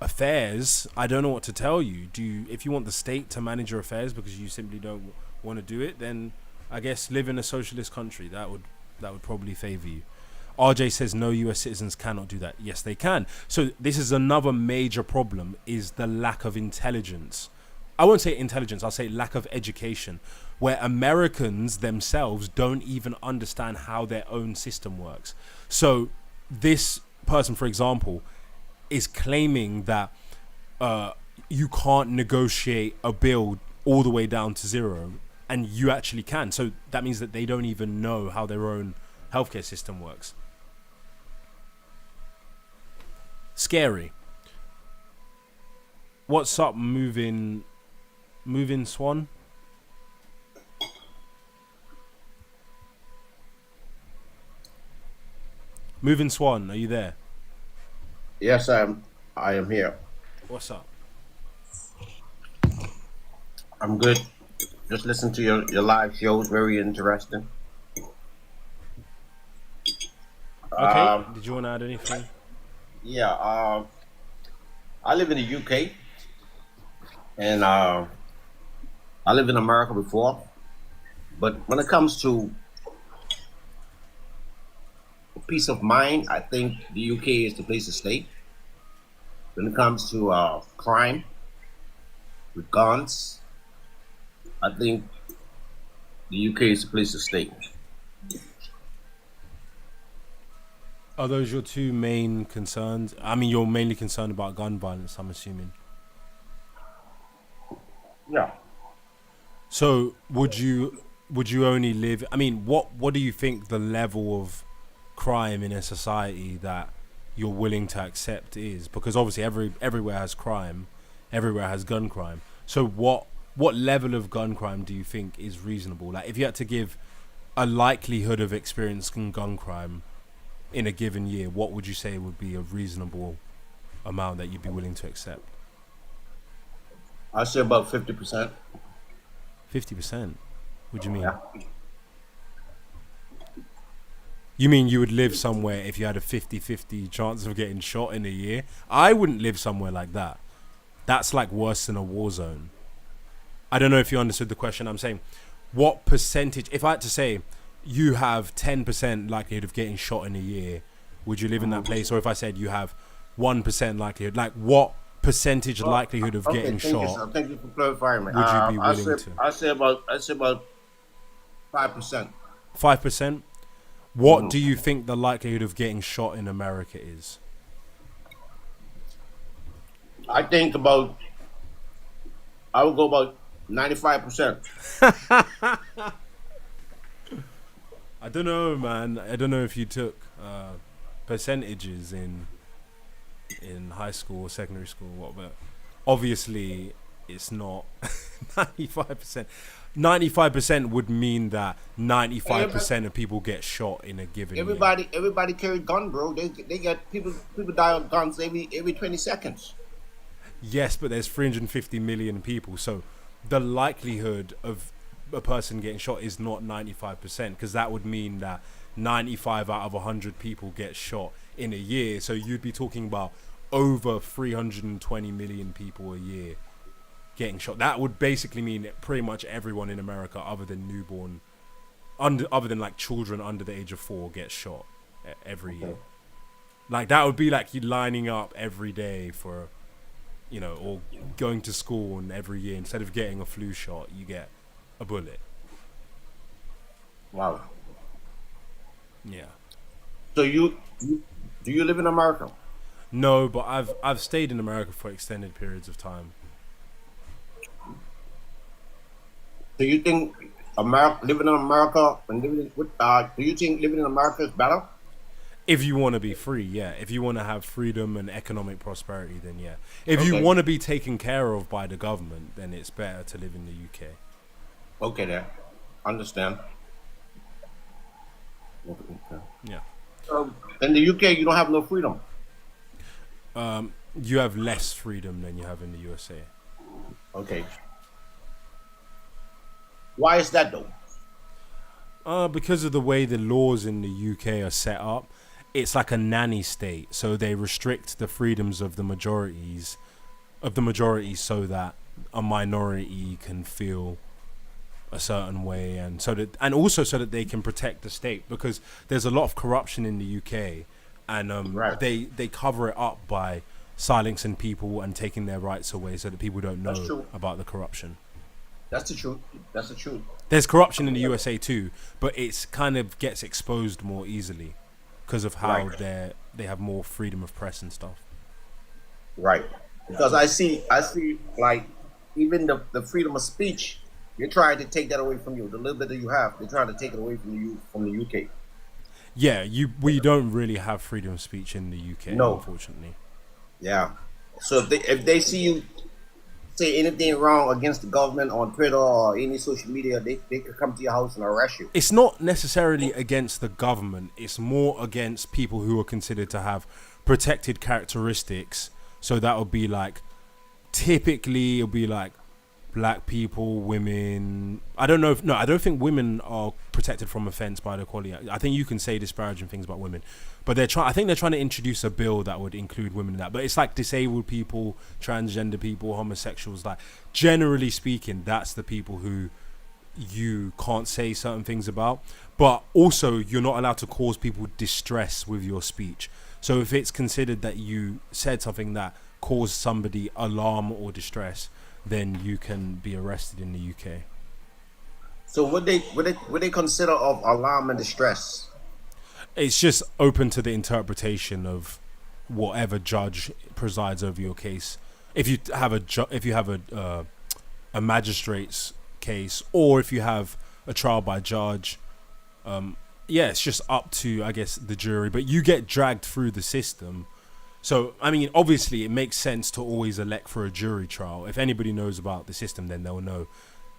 affairs, I don't know what to tell you. If you want the state to manage your affairs because you simply don't want to do it, then I guess live in a socialist country. That would probably favor you. RJ says no, US citizens cannot do that. Yes, they can. So this is another major problem, is the lack of intelligence. I won't say intelligence, I'll say lack of education, where Americans themselves don't even understand how their own system works. So this person, for example, is claiming that you can't negotiate a bill all the way down to zero, and you actually can. So that means that they don't even know how their own healthcare system works. Scary. What's up, moving Swan? Moving Swan, are you there? Yes, I am here. What's up? I'm good. Just listen to your live shows. Very interesting. Okay. Did you want to add anything? Yeah. I live in the UK, and I lived in America before. But when it comes to peace of mind, I think the UK is the place to stay. When it comes to crime with guns, I think the UK is the place to stay. Are those your two main concerns? I mean, you're mainly concerned about gun violence, I'm assuming. Yeah. So would you only live? I mean, what do you think the level of crime in a society that you're willing to accept is? Because obviously everywhere has crime, everywhere has gun crime. So what level of gun crime do you think is reasonable? Like, if you had to give a likelihood of experiencing gun crime in a given year, what would you say would be a reasonable amount that you'd be willing to accept? I'd say about 50%. 50%? What do you mean? Yeah. You mean you would live somewhere if you had a 50-50 chance of getting shot in a year? I wouldn't live somewhere like that. That's like worse than a war zone. I don't know if you understood the question. I'm saying, what percentage, if I had to say you have 10% likelihood of getting shot in a year, would you live in that place? Or if I said you have 1% likelihood, like what percentage likelihood of getting shot Thank you for clarifying me. would you be willing to? I say about 5%. 5%? What do you think the likelihood of getting shot in America is? I would go about 95%. I don't know, man. I don't know if you took percentages in high school or secondary school or what, but obviously it's not 95%. 95% would mean that 95% of people get shot in a given year. Everybody carry gun, bro. They get people die of guns every 20 seconds. Yes, but there's 350 million people, so the likelihood of a person getting shot is not 95%, because that would mean that 95 out of 100 people get shot in a year. So you'd be talking about over 320 million people a year getting shot. That would basically mean that pretty much everyone in America, other than like children under the age of 4, gets shot every year. Like, that would be like you lining up every day for, you know, or going to school, and every year instead of getting a flu shot, you get a bullet. Wow. Yeah. So do you live in America? No, but I've stayed in America for extended periods of time. Do you think living in America and do you think living in America is better? If you want to be free, yeah. If you want to have freedom and economic prosperity, then yeah. If you want to be taken care of by the government, then it's better to live in the UK. Okay, then. Understand. Okay. Yeah. In the UK, you don't have no freedom. You have less freedom than you have in the USA. Okay. Why is that though? Because of the way the laws in the UK are set up. It's like a nanny state, so they restrict the freedoms of the majority so that a minority can feel a certain way, and also so that they can protect the state, because there's a lot of corruption in the UK, and they cover it up by silencing people and taking their rights away so that people don't know about the corruption. That's the truth. There's corruption in the USA too, but it's kind of gets exposed more easily because of how they have more freedom of press and stuff. Right. Because I see like even the freedom of speech, you're trying to take that away from you. The little bit that you have, they're trying to take it away from you from the UK. Yeah, we don't really have freedom of speech in the UK, unfortunately. Yeah. So if they see you say anything wrong against the government on Twitter or any social media, they could come to your house and arrest you. It's not necessarily against the government. It's more against people who are considered to have protected characteristics. So that would be like, typically it'll be like black people, women. I don't think women are protected from offence by the equality. I think you can say disparaging things about women, but I think they're trying to introduce a bill that would include women in that. But it's like disabled people, transgender people, homosexuals. Like, generally speaking, that's the people who you can't say certain things about, but also you're not allowed to cause people distress with your speech. So if it's considered that you said something that caused somebody alarm or distress, then you can be arrested in the UK. So would they consider of alarm and distress? It's just open to the interpretation of whatever judge presides over your case. If you have a magistrate's case, or if you have a trial by judge, it's just up to, I guess, the jury. But you get dragged through the system. So, I mean, obviously, it makes sense to always elect for a jury trial. If anybody knows about the system, then they'll know.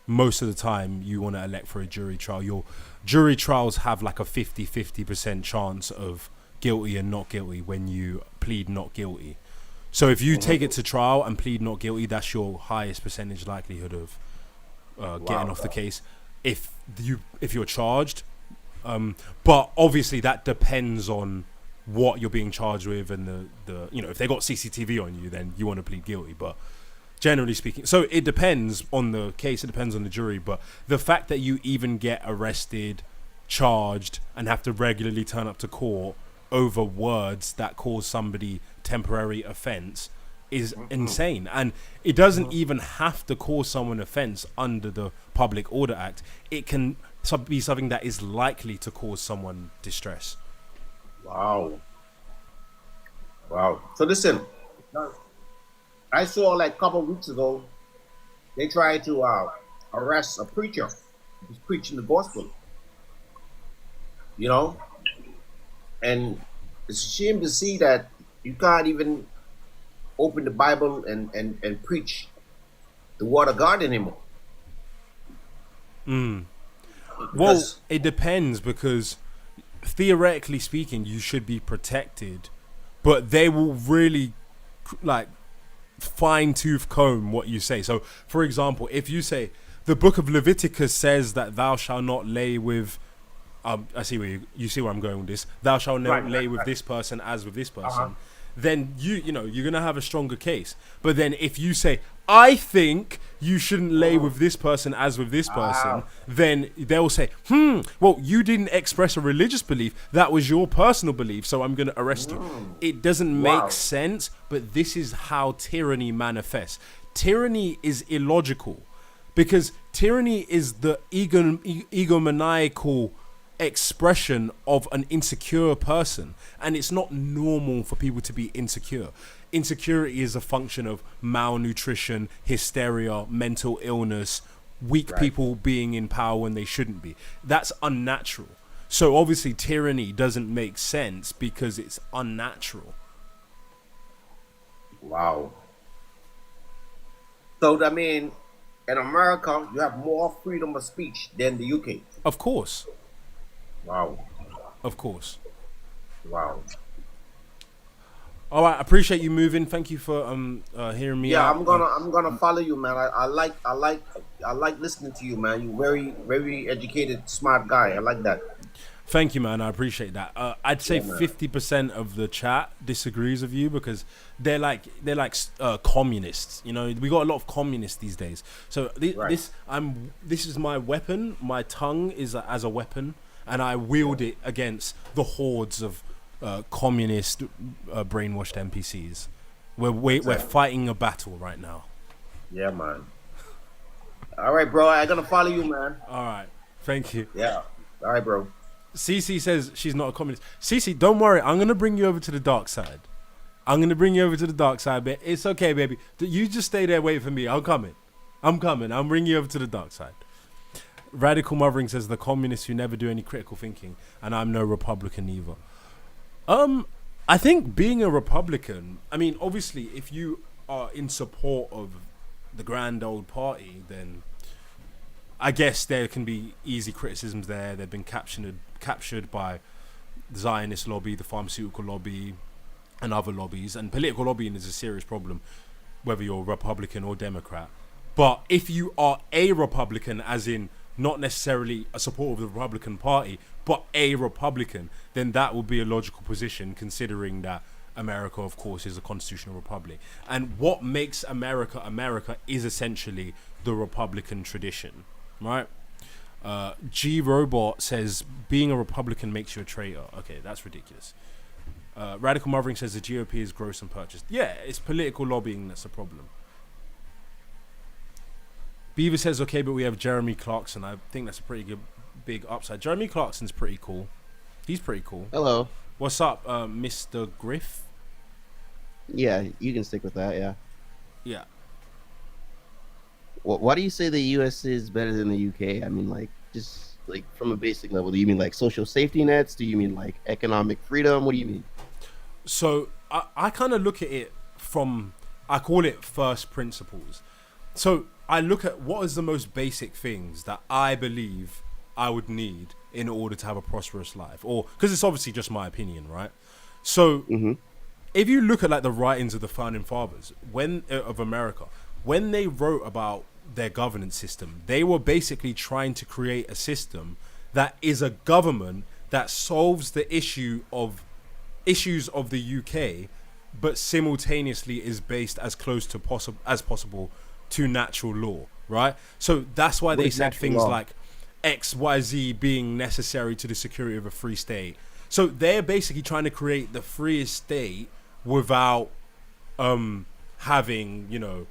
Most of the time, you want to elect for a jury trial. Your jury trials have like a 50% chance of guilty and not guilty when you plead not guilty. So if you take it to trial and plead not guilty, that's your highest percentage likelihood of getting off the case if you're charged. But obviously that depends on what you're being charged with, and the if they got CCTV on you, then you want to plead guilty. But generally speaking, so it depends on the case, it depends on the jury. But the fact that you even get arrested, charged, and have to regularly turn up to court over words that cause somebody temporary offense is insane. And it doesn't even have to cause someone offense under the Public Order Act. It can be something that is likely to cause someone distress. Wow. So listen, I saw like a couple of weeks ago, they tried to arrest a preacher who's preaching the gospel. And it's a shame to see that you can't even open the Bible and preach the word of God anymore. Well, it depends, because theoretically speaking, you should be protected, but they will really like fine-tooth comb what you say. So, for example, if you say the book of Leviticus says that thou shalt not lay with I see where you see where I'm going with this. Thou shalt not lay with this person as with this person. Then you're gonna have a stronger case. But then if you say, I think you shouldn't lay with this person as with this person, then they'll say, well, you didn't express a religious belief. That was your personal belief, so I'm gonna arrest you. It doesn't make sense, but this is how tyranny manifests. Tyranny is illogical, because tyranny is the egomaniacal expression of an insecure person, and it's not normal for people to be insecure. Insecurity is a function of malnutrition, hysteria, mental illness, weak people being in power when they shouldn't be. That's unnatural. So obviously tyranny doesn't make sense because it's unnatural. Wow. So I mean, in America, you have more freedom of speech than the UK. Of course. Wow. Of course. Wow. All right, I appreciate you moving. Thank you for hearing me out. I'm gonna follow you, man. I like listening to you, man. You're very educated, smart guy. I like that. Thank you, man. I appreciate that. I'd say 50% of the chat disagrees with you, because they're like communists. We got a lot of communists these days. So this is my weapon. My tongue is as a weapon, and I wield it against the hordes of communist brainwashed NPCs. We're fighting a battle right now. Yeah, man. All right, bro. I'm gonna follow you, man. All right. Thank you. Yeah. All right, bro. Cece says she's not a communist. Cece, don't worry. I'm going to bring you over to the dark side. But it's okay, baby. You just stay there waiting for me. I'm coming. I'm bringing you over to the dark side. Radical Mothering says the communists who never do any critical thinking, and I'm no Republican either. I think being a Republican, I mean, obviously, if you are in support of the grand old party, then I guess there can be easy criticisms there. They've been captured by the Zionist lobby, the pharmaceutical lobby, and other lobbies. And political lobbying is a serious problem, whether you're Republican or Democrat. But if you are a Republican, as in not necessarily a supporter of the Republican Party, but a Republican, then that would be a logical position, considering that America, of course, is a constitutional republic. And what makes America America is essentially the Republican tradition, right? G Robot says being a Republican makes you a traitor. Okay, that's ridiculous. Radical Mothering says the GOP is gross and purchased. Yeah, it's political lobbying that's a problem. Beaver says, okay, but we have Jeremy Clarkson. I think that's a pretty good big upside. Jeremy Clarkson's pretty cool. He's pretty cool. Hello. What's up, Mr. Griff? Yeah, you can stick with that, yeah. Yeah. Why do you say the US is better than the UK? I mean, like, just like from a basic level, do you mean like social safety nets? Do you mean like economic freedom? What do you mean? So I kind of look at it from, I call it first principles. So I look at what is the most basic things that I believe I would need in order to have a prosperous life, or because it's obviously just my opinion, right? So if you look at like the writings of the founding fathers of America, when they wrote about their governance system, they were basically trying to create a system that is a government that solves the issues of the UK, but simultaneously is based as close to as possible to natural law, right? So that's why they said things like XYZ being necessary to the security of a free state. So they're basically trying to create the freest state without having, you know,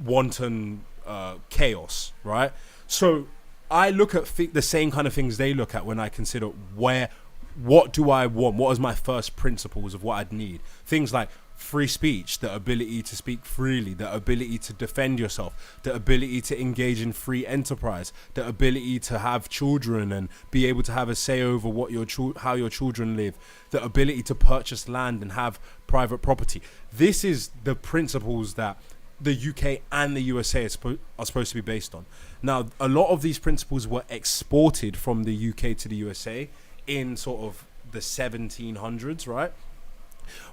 wanton chaos, right? So I look at the same kind of things they look at when I consider what do I want? What is my first principles of what I'd need? Things like free speech, the ability to speak freely, the ability to defend yourself, the ability to engage in free enterprise, the ability to have children and be able to have a say over what how your children live, the ability to purchase land and have private property. This is the principles that the UK and the USA are supposed to be based on. Now, a lot of these principles were exported from the UK to the USA in sort of the 1700s, right?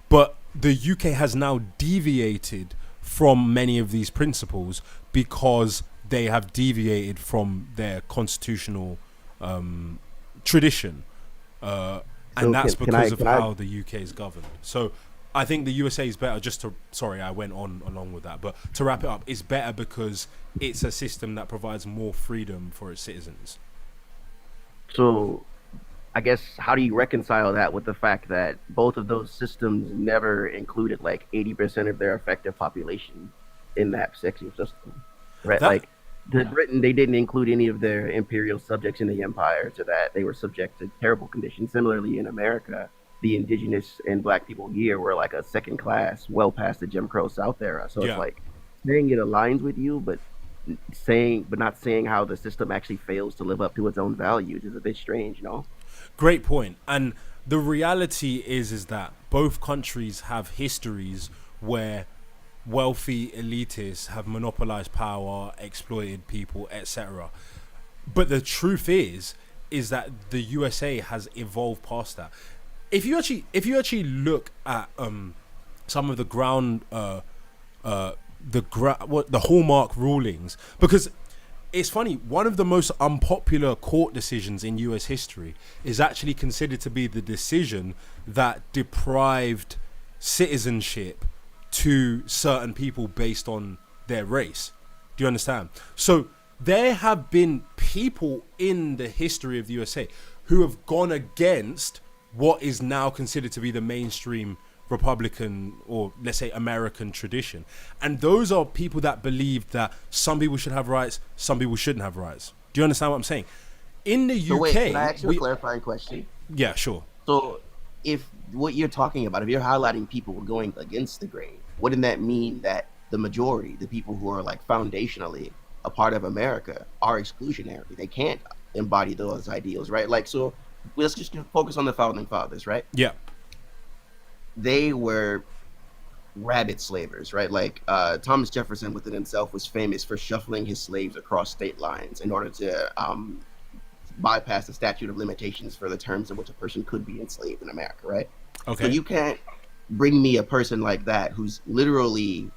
But the UK has now deviated from many of these principles because they have deviated from their constitutional tradition. And that's because of how the UK is governed. So I think the USA is better, sorry, I went on along with that, but to wrap it up, it's better because it's a system that provides more freedom for its citizens. So I guess, how do you reconcile that with the fact that both of those systems never included like 80% of their effective population in that sexual system, right? Like Britain, they didn't include any of their imperial subjects in the empire, to that they were subject to terrible conditions. Similarly, in America, the indigenous and black people here were like a second class, well past the Jim Crow South era. So it's like saying it aligns with you, but not saying how the system actually fails to live up to its own values is a bit strange, you know? Great point. And the reality is that both countries have histories where wealthy elitists have monopolized power, exploited people, etc. But the truth is that the USA has evolved past that. If you actually look at some of the the hallmark rulings, because it's funny, one of the most unpopular court decisions in US history is actually considered to be the decision that deprived citizenship to certain people based on their race. Do you understand? So there have been people in the history of the USA who have gone against what is now considered to be the mainstream Republican, or let's say American tradition. And those are people that believe that some people should have rights, some people shouldn't have rights. Do you understand what I'm saying? In the UK... Wait, can I ask you a clarifying question? Yeah, sure. So if what you're talking about, if you're highlighting people going against the grain, wouldn't that mean that the majority, the people who are like foundationally a part of America, are exclusionary? They can't embody those ideals, right? Like, so let's just focus on the founding fathers, right? Yeah. They were rabid slavers, right? Like Thomas Jefferson within himself was famous for shuffling his slaves across state lines in order to bypass the statute of limitations for the terms in which a person could be enslaved in America, right? Okay. So you can't bring me a person like that who's literally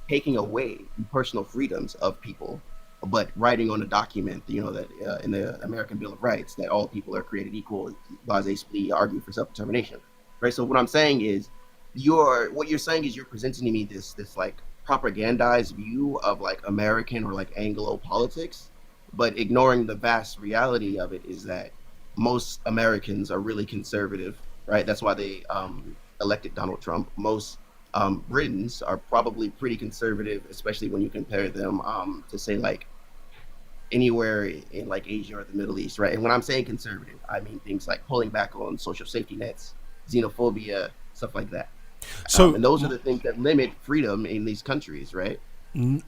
taking away the personal freedoms of people, but writing on a document, you know, that in the American Bill of Rights, that all people are created equal, basically argue for self-determination. Right. So what I'm saying is, you're presenting to me this like propagandized view of like American or like Anglo politics, But ignoring the vast reality of it is that most Americans are really conservative, right? That's why they elected Donald Trump. Most Britons are probably pretty conservative, especially when you compare them to say like anywhere in like Asia or the Middle East, right? And when I'm saying conservative, I mean things like pulling back on social safety nets, xenophobia, stuff like that. So And those are the things that limit freedom in these countries, right?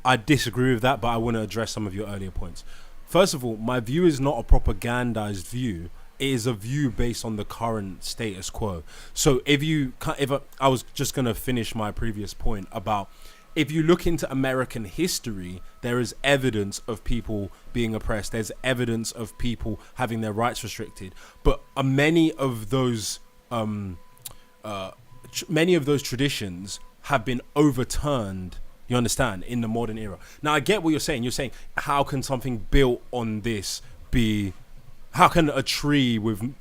I disagree with that, but I want to address some of your earlier points. First of all, my view is not a propagandized view. It is a view based on the current status quo. So I was just going to finish my previous point about, if you look into American history, there is evidence of people being oppressed. There's evidence of people having their rights restricted. But many of those traditions have been overturned, you understand, in the modern era. Now, I get what you're saying. You're saying, how can something built on this be, how can a tree with,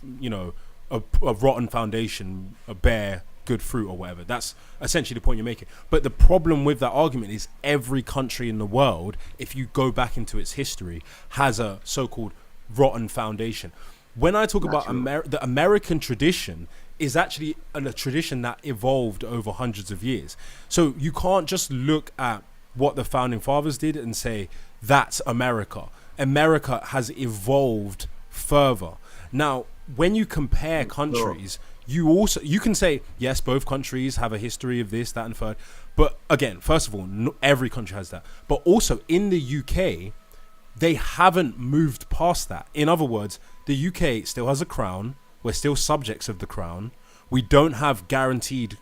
a rotten foundation bear good fruit or whatever? That's essentially the point you're making. But the problem with that argument is every country in the world, if you go back into its history, has a so-called rotten foundation. When I talk about the American tradition, is actually a tradition that evolved over hundreds of years. So you can't just look at what the founding fathers did and say, that's America. America has evolved further. Now, when you compare countries, you can say, yes, both countries have a history of this, that, and third. But again, first of all, not every country has that. But also in the UK, they haven't moved past that. In other words, the UK still has a crown. We're still subjects of the crown. We don't have guaranteed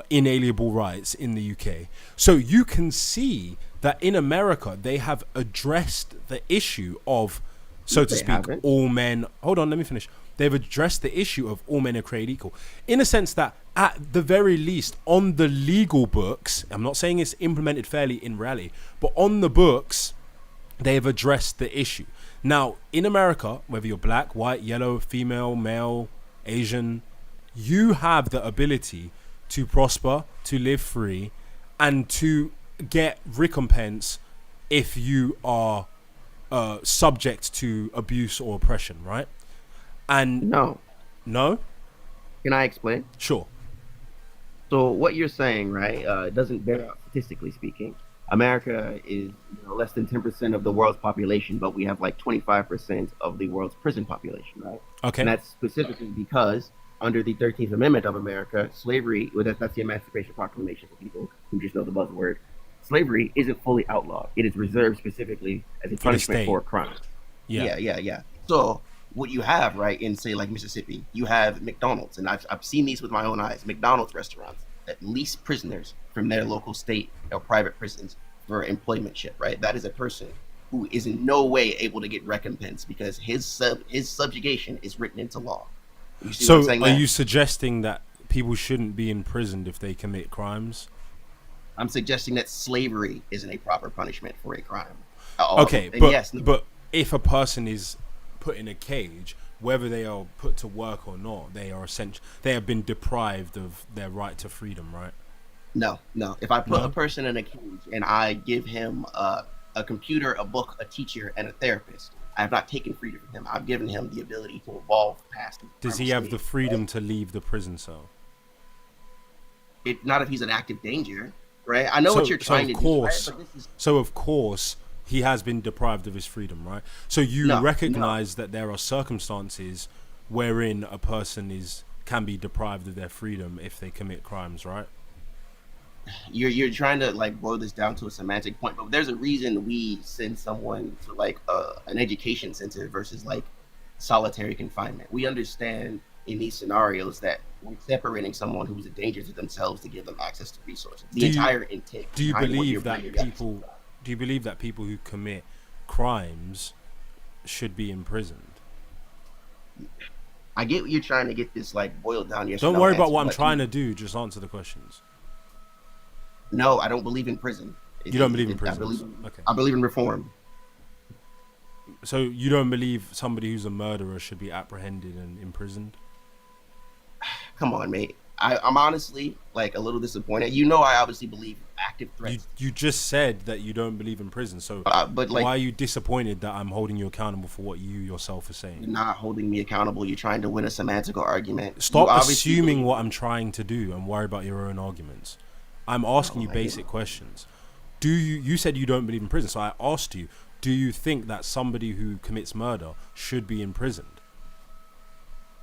inalienable rights in the UK. So you can see that in America, they have addressed the issue of, so to speak, all men. Hold on, let me finish. They've addressed the issue of all men are created equal, in a sense that at the very least on the legal books, I'm not saying it's implemented fairly in reality, but on the books, they have addressed the issue. Now, in America, whether you're black, white, yellow, female, male, Asian, you have the ability to prosper, to live free, and to get recompense if you are subject to abuse or oppression, right? And No. Can I explain? Sure. So what you're saying, right, doesn't bear out statistically speaking. America is less than 10% of the world's population, but we have like 25% of the world's prison population, right? Okay. And that's specifically because under the 13th Amendment of America, slavery, that's the Emancipation Proclamation for people who just know the buzzword, slavery isn't fully outlawed. It is reserved specifically as a punishment for a crime. Yeah. So what you have, right, in say like Mississippi, you have McDonald's, and I've seen these with my own eyes, McDonald's restaurants that lease prisoners from their local state or private prisons for employmentship, right? That is a person who is in no way able to get recompense because his subjugation is written into law. So are you suggesting that people shouldn't be imprisoned if they commit crimes? I'm suggesting that slavery isn't a proper punishment for a crime. Okay, but if a person is put in a cage, whether they are put to work or not, they have been deprived of their right to freedom, right? No. If I put a person in a cage and I give him a computer, a book, a teacher, and a therapist, I have not taken freedom from him. I've given him the ability to evolve past. Does he have the freedom to leave the prison cell? Not if he's an active danger, right? I know what you're trying to do. Right? So of course, he has been deprived of his freedom, right? So you recognize that there are circumstances wherein a person can be deprived of their freedom if they commit crimes, right? You're trying to like boil this down to a semantic point, but there's a reason we send someone to like an education center versus like solitary confinement. We understand in these scenarios that we're separating someone who's a danger to themselves to give them access to resources. Do you believe that people who commit crimes should be imprisoned? I get what you're trying to get this like boiled down. Yes. Don't worry about what I'm trying to do. Just answer the questions. No, I don't believe in prison. You don't believe in prison? I believe in reform. So you don't believe somebody who's a murderer should be apprehended and imprisoned? Come on, mate. I'm honestly like a little disappointed. You know, I obviously believe active You threats, you just said that you don't believe in prison, so but like why are you disappointed that I'm holding you accountable for what you yourself are saying? you're not holding me accountable. You're trying to win a semantical argument. Stop You obviously assuming believe- what I'm trying to do and worry about your own arguments. I'm asking you my basic questions. Do you said you don't believe in prison, so I asked you, do you think that somebody who commits murder should be imprisoned?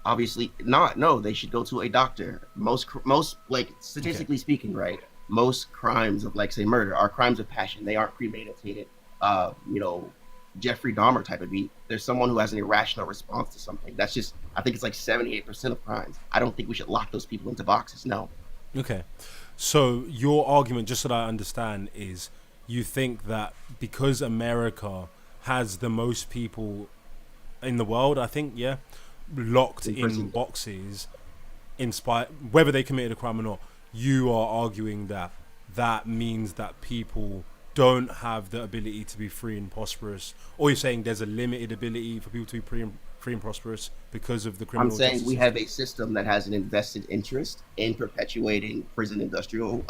Obviously not. No, they should go to a doctor. Most like statistically speaking, right? Most crimes of like say murder are crimes of passion. They aren't premeditated. You know, Jeffrey Dahmer type of beat. There's someone who has an irrational response to something. That's just I think it's like 78% of crimes. I don't think we should lock those people into boxes. No. Okay. So your argument, just so that I understand, is you think that because America has the most people in the world, I think, yeah, locked in prison. boxes, in spite whether they committed a crime or not, you are arguing that that means that people don't have the ability to be free and prosperous, or you're saying there's a limited ability for people to be free and prosperous because of the criminal I'm saying justice we system? have a system that has an invested interest in perpetuating prison industrial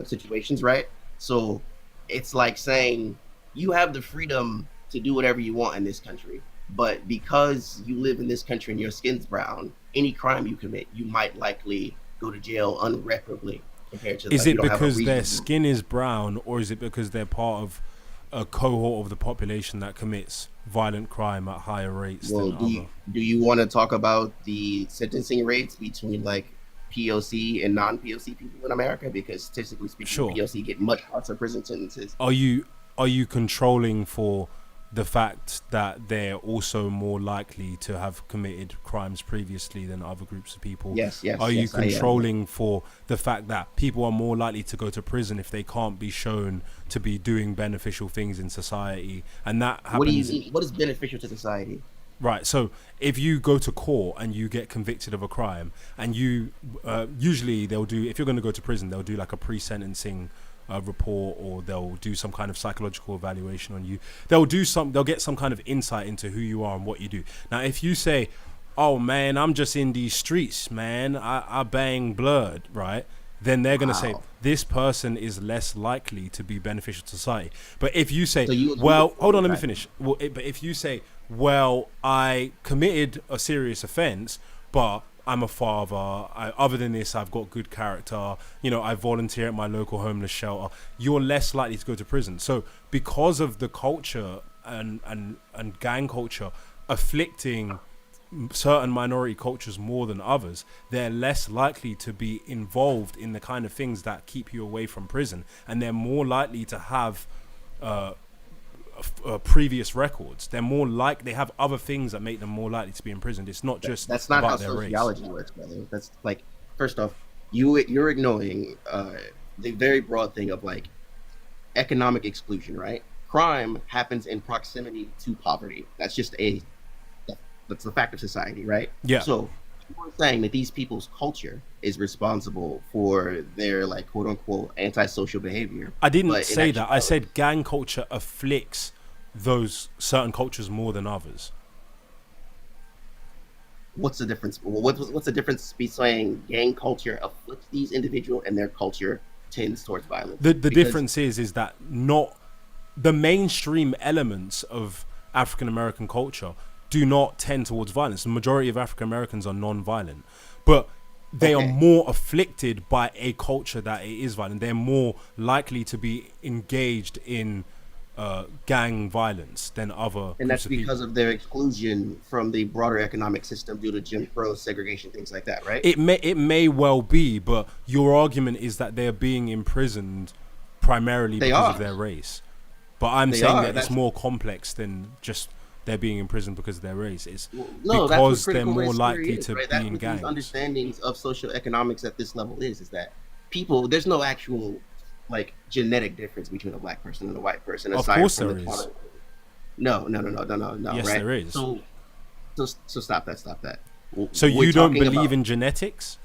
situations, right? So it's like saying you have the freedom to do whatever you want in this country, but because you live in this country and your skin's brown, any crime you commit, you might likely go to jail unreparably. Compared to, Is like, you it don't have a because their reasonable- skin is brown, or is it because they're part of a cohort of the population that commits violent crime at higher rates Well, than do other? you want to talk about the sentencing rates between like POC and non-POC people in America? Because statistically speaking, Sure. POC get much harsher prison sentences. Are you controlling for the fact that they're also more likely to have committed crimes previously than other groups of people? Yes, yes. Are you yes, I am. controlling for the fact that people are more likely to go to prison if they can't be shown to be doing beneficial things in society? And that happens. What do you mean? What is beneficial to society? Right, so if you go to court and you get convicted of a crime, and you usually they'll do, if you're going to go to prison, they'll do like a pre-sentencing report, or they'll do some kind of psychological evaluation on you. They'll get some kind of insight into who you are and what you do. Now, if you say, "Oh man, I'm just in these streets, man. I bang blood," right? Then they're going to say Wow. this person is less likely to be beneficial to society. But if you say, So you- well, hold on, let me right. finish. Well, but if you say, well, I committed a serious offense, but I'm a father. Other than this, I've got good character. You know, I volunteer at my local homeless shelter. You're less likely to go to prison. So because of the culture and gang culture afflicting certain minority cultures more than others, they're less likely to be involved in the kind of things that keep you away from prison, and they're more likely to have previous records. They're more like they have other things that make them more likely to be imprisoned. It's not just That's not how about their race. sociology works, brother. That's like, first off, you're ignoring the very broad thing of like economic exclusion, right? Crime happens in proximity to poverty. That's just that's the fact of society, right? Yeah. So you're saying that these people's culture is responsible for their like quote unquote antisocial behavior. I didn't But in say that. I actuality- said gang culture afflicts those certain cultures more than others. What's the difference? What's the difference between gang culture afflicts these individuals and their culture tends towards violence? The Because- difference is that not the mainstream elements of African American culture do not tend towards violence. The majority of African Americans are non-violent, but they are Okay. more afflicted by a culture that it is violent. They're more likely to be engaged in gang violence than other And that's groups of people. because of their exclusion from the broader economic system due to Jim Crow, segregation, things like that, right? It may well be, but your argument is that they're being imprisoned primarily They because are. of their race. But I'm They saying are, that it's that's- more complex than just they're being imprisoned because of their race. It's No, that's what because they're critical more race likely theory is, to right? be That's in what gangs. these understandings of social economics at this level is that people, there's no actual like genetic difference between a black person and a white person. Of aside course from there the is. quantum- No, Yes, right? there is. So stop that. So We're you don't talking believe about- in genetics?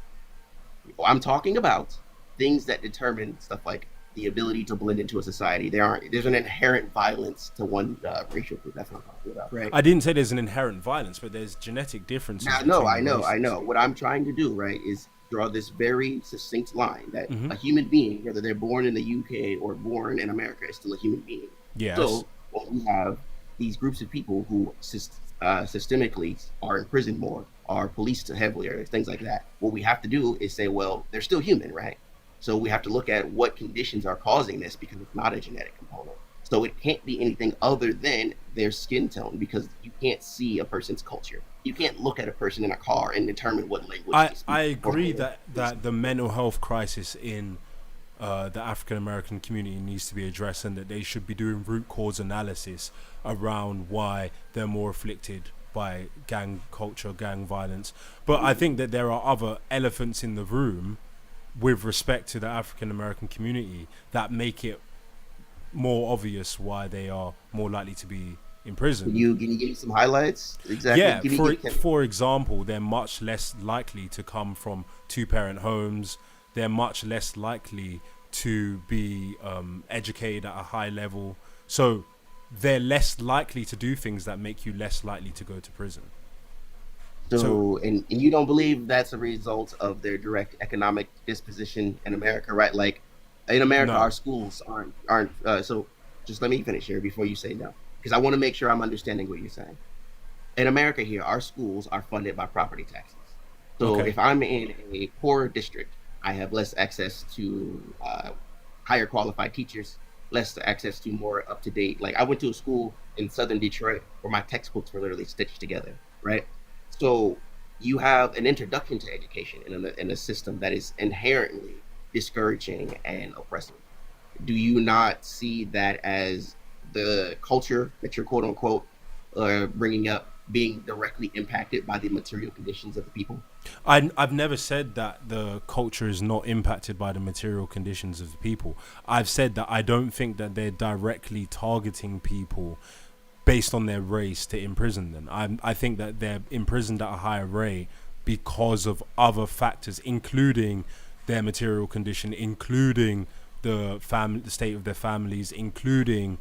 I'm talking about things that determine stuff like the ability to blend into a society. There's an inherent violence to one racial group. That's what I'm talking about, right? I didn't say there's an inherent violence, but there's genetic differences. No, I know. What I'm trying to do, right, is draw this very succinct line that a human being, whether they're born in the UK or born in America, is still a human being. Yes. So when we have these groups of people who systemically are imprisoned more, are policed heavier, things like that, what we have to do is say, well, they're still human, right? So we have to look at what conditions are causing this, because it's not a genetic component. So it can't be anything other than their skin tone, because you can't see a person's culture. You can't look at a person in a car and determine what language they speak. I agree that the mental health crisis in the African American community needs to be addressed, and that they should be doing root cause analysis around why they're more afflicted by gang culture, gang violence. But I think that there are other elephants in the room with respect to the African American community that make it more obvious why they are more likely to be in prison. Can you give me some highlights? Exactly. Yeah, for example, they're much less likely to come from two-parent homes. They're much less likely to be educated at a high level. So they're less likely to do things that make you less likely to go to prison. So and you don't believe that's a result of their direct economic disposition in America, right? Like in America, No. our schools aren't. So just let me finish here before you say no, because I want to make sure I'm understanding what you're saying. In America here, our schools are funded by property taxes. So Okay. if I'm in a poor district, I have less access to higher qualified teachers, less access to more up to date. Like I went to a school in southern Detroit where my textbooks were literally stitched together, right? So you have an introduction to education in a system that is inherently discouraging and oppressive. Do you not see that as the culture that you're quote unquote bringing up being directly impacted by the material conditions of the people? I've never said that the culture is not impacted by the material conditions of the people. I've said that I don't think that they're directly targeting people based on their race to imprison them. I think that they're imprisoned at a higher rate because of other factors, including their material condition, including the state of their families, including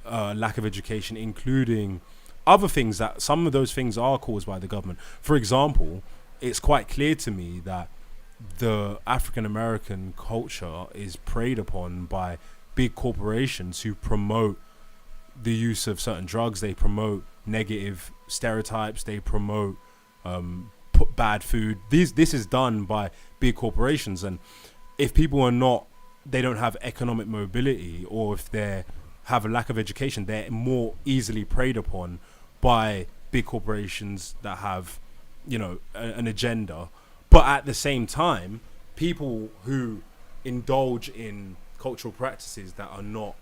lack of education, including other things, that some of those things are caused by the government. For example, it's quite clear to me that the African American culture is preyed upon by big corporations who promote the use of certain drugs. They promote negative stereotypes. They promote bad food. This is done by big corporations, and if people are not, they don't have economic mobility, or if they have a lack of education, they're more easily preyed upon by big corporations that have, an agenda. But at the same time, people who indulge in cultural practices that are not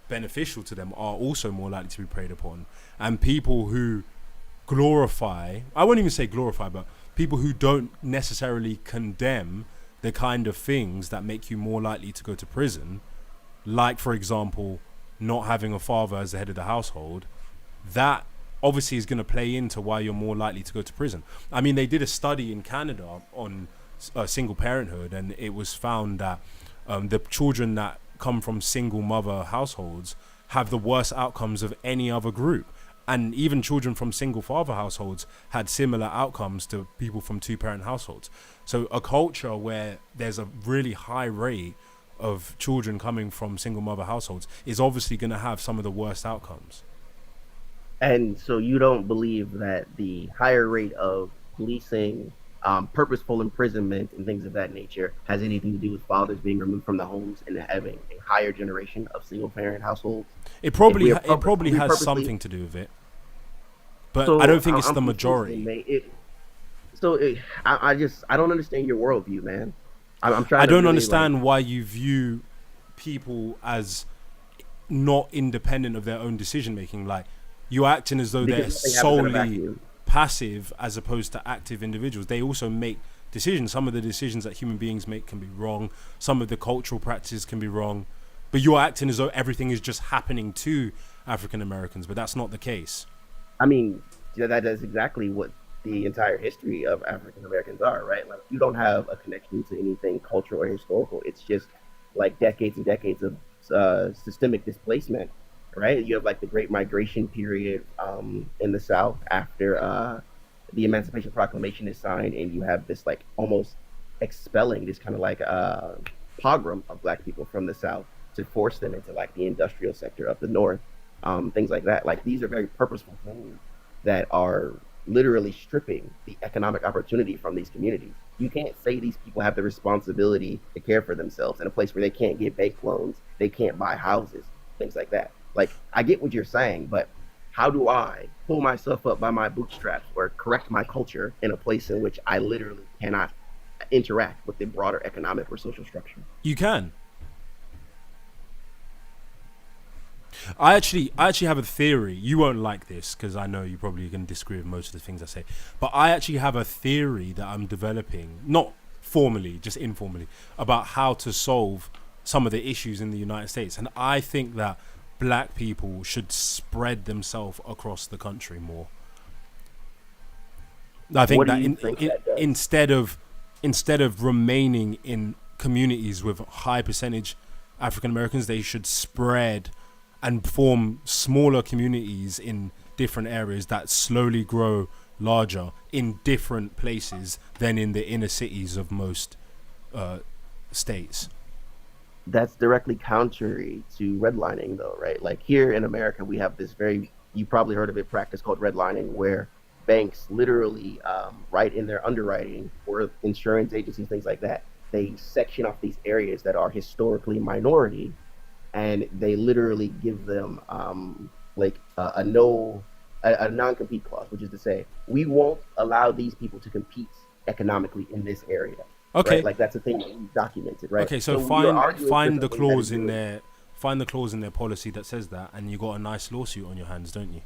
beneficial to them are also more likely to be preyed upon. And people who glorify, I won't even say glorify, but people who don't necessarily condemn the kind of things that make you more likely to go to prison, like, for example, not having a father as the head of the household, that obviously is going to play into why you're more likely to go to prison. I mean, they did a study in Canada on single parenthood, and it was found that the children that come from single mother households have the worst outcomes of any other group. And even children from single father households had similar outcomes to people from two parent households. So a culture where there's a really high rate of children coming from single mother households is obviously going to have some of the worst outcomes. And so you don't believe that the higher rate of policing, purposeful imprisonment, and things of that nature has anything to do with fathers being removed from the homes and having a higher generation of single-parent households? It probably has something to do with it, but so I don't think it's the majority. I don't understand your worldview, man. I'm trying. I don't understand why you view people as not independent of their own decision making. Like, you're acting as though they're solely passive as opposed to active individuals. They also make decisions. Some of the decisions that human beings make can be wrong. Some of the cultural practices can be wrong. But you're acting as though everything is just happening to African Americans, but that's not the case. I mean, that is exactly what the entire history of African Americans are, right? Like, you don't have a connection to anything cultural or historical. It's just like decades and decades of systemic displacement, right? You have like the Great Migration period in the South after the Emancipation Proclamation is signed, and you have this like almost expelling this kind of like pogrom of Black people from the South to force them into like the industrial sector of the North, things like that. Like these are very purposeful things that are literally stripping the economic opportunity from these communities. You can't say these people have the responsibility to care for themselves in a place where they can't get bank loans, they can't buy houses, things like that. Like, I get what you're saying, but how do I pull myself up by my bootstraps or correct my culture in a place in which I literally cannot interact with the broader economic or social structure? You can. I actually have a theory. You won't like this because I know you probably can disagree with most of the things I say. But I actually have a theory that I'm developing, not formally, just informally, about how to solve some of the issues in the United States. And I think that Black people should spread themselves across the country more. I think instead of remaining in communities with high percentage African Americans, they should spread and form smaller communities in different areas that slowly grow larger in different places than in the inner cities of most states. That's directly contrary to redlining, though, right? Like here in America, we have this you probably heard of it, practice called redlining, where banks literally write in their underwriting, or insurance agencies, things like that, they section off these areas that are historically minority, and they literally give them a non-compete clause, which is to say, we won't allow these people to compete economically in this area. Okay, right? Like that's a thing that we documented, right? Okay, so find the clause in their policy that says that, and you got a nice lawsuit on your hands, don't you?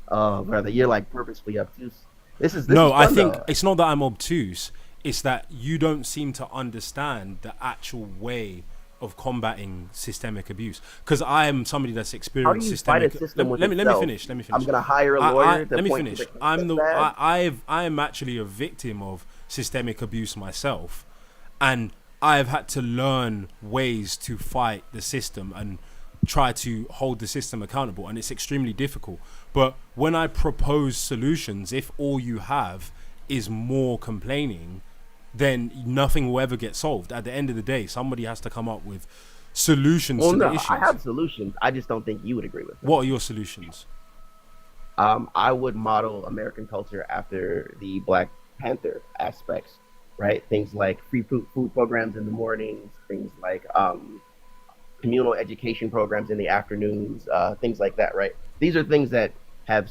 Oh, brother, you're like purposefully obtuse. I think it's not that I'm obtuse. It's that you don't seem to understand the actual way of combating systemic abuse. Because I am somebody that's experienced systemic. Let me finish. I'm gonna hire a lawyer. Let me finish. I am actually a victim of systemic abuse myself, and I have had to learn ways to fight the system and try to hold the system accountable, and it's extremely difficult. But when I propose solutions, if all you have is more complaining, then nothing will ever get solved. At the end of the day, somebody has to come up with solutions to the issues. I have solutions. I just don't think you would agree with them. What are your solutions? I would model American culture after the Black Panther aspects, right? Things like free food programs in the mornings, things like communal education programs in the afternoons, things like that, right? These are things that have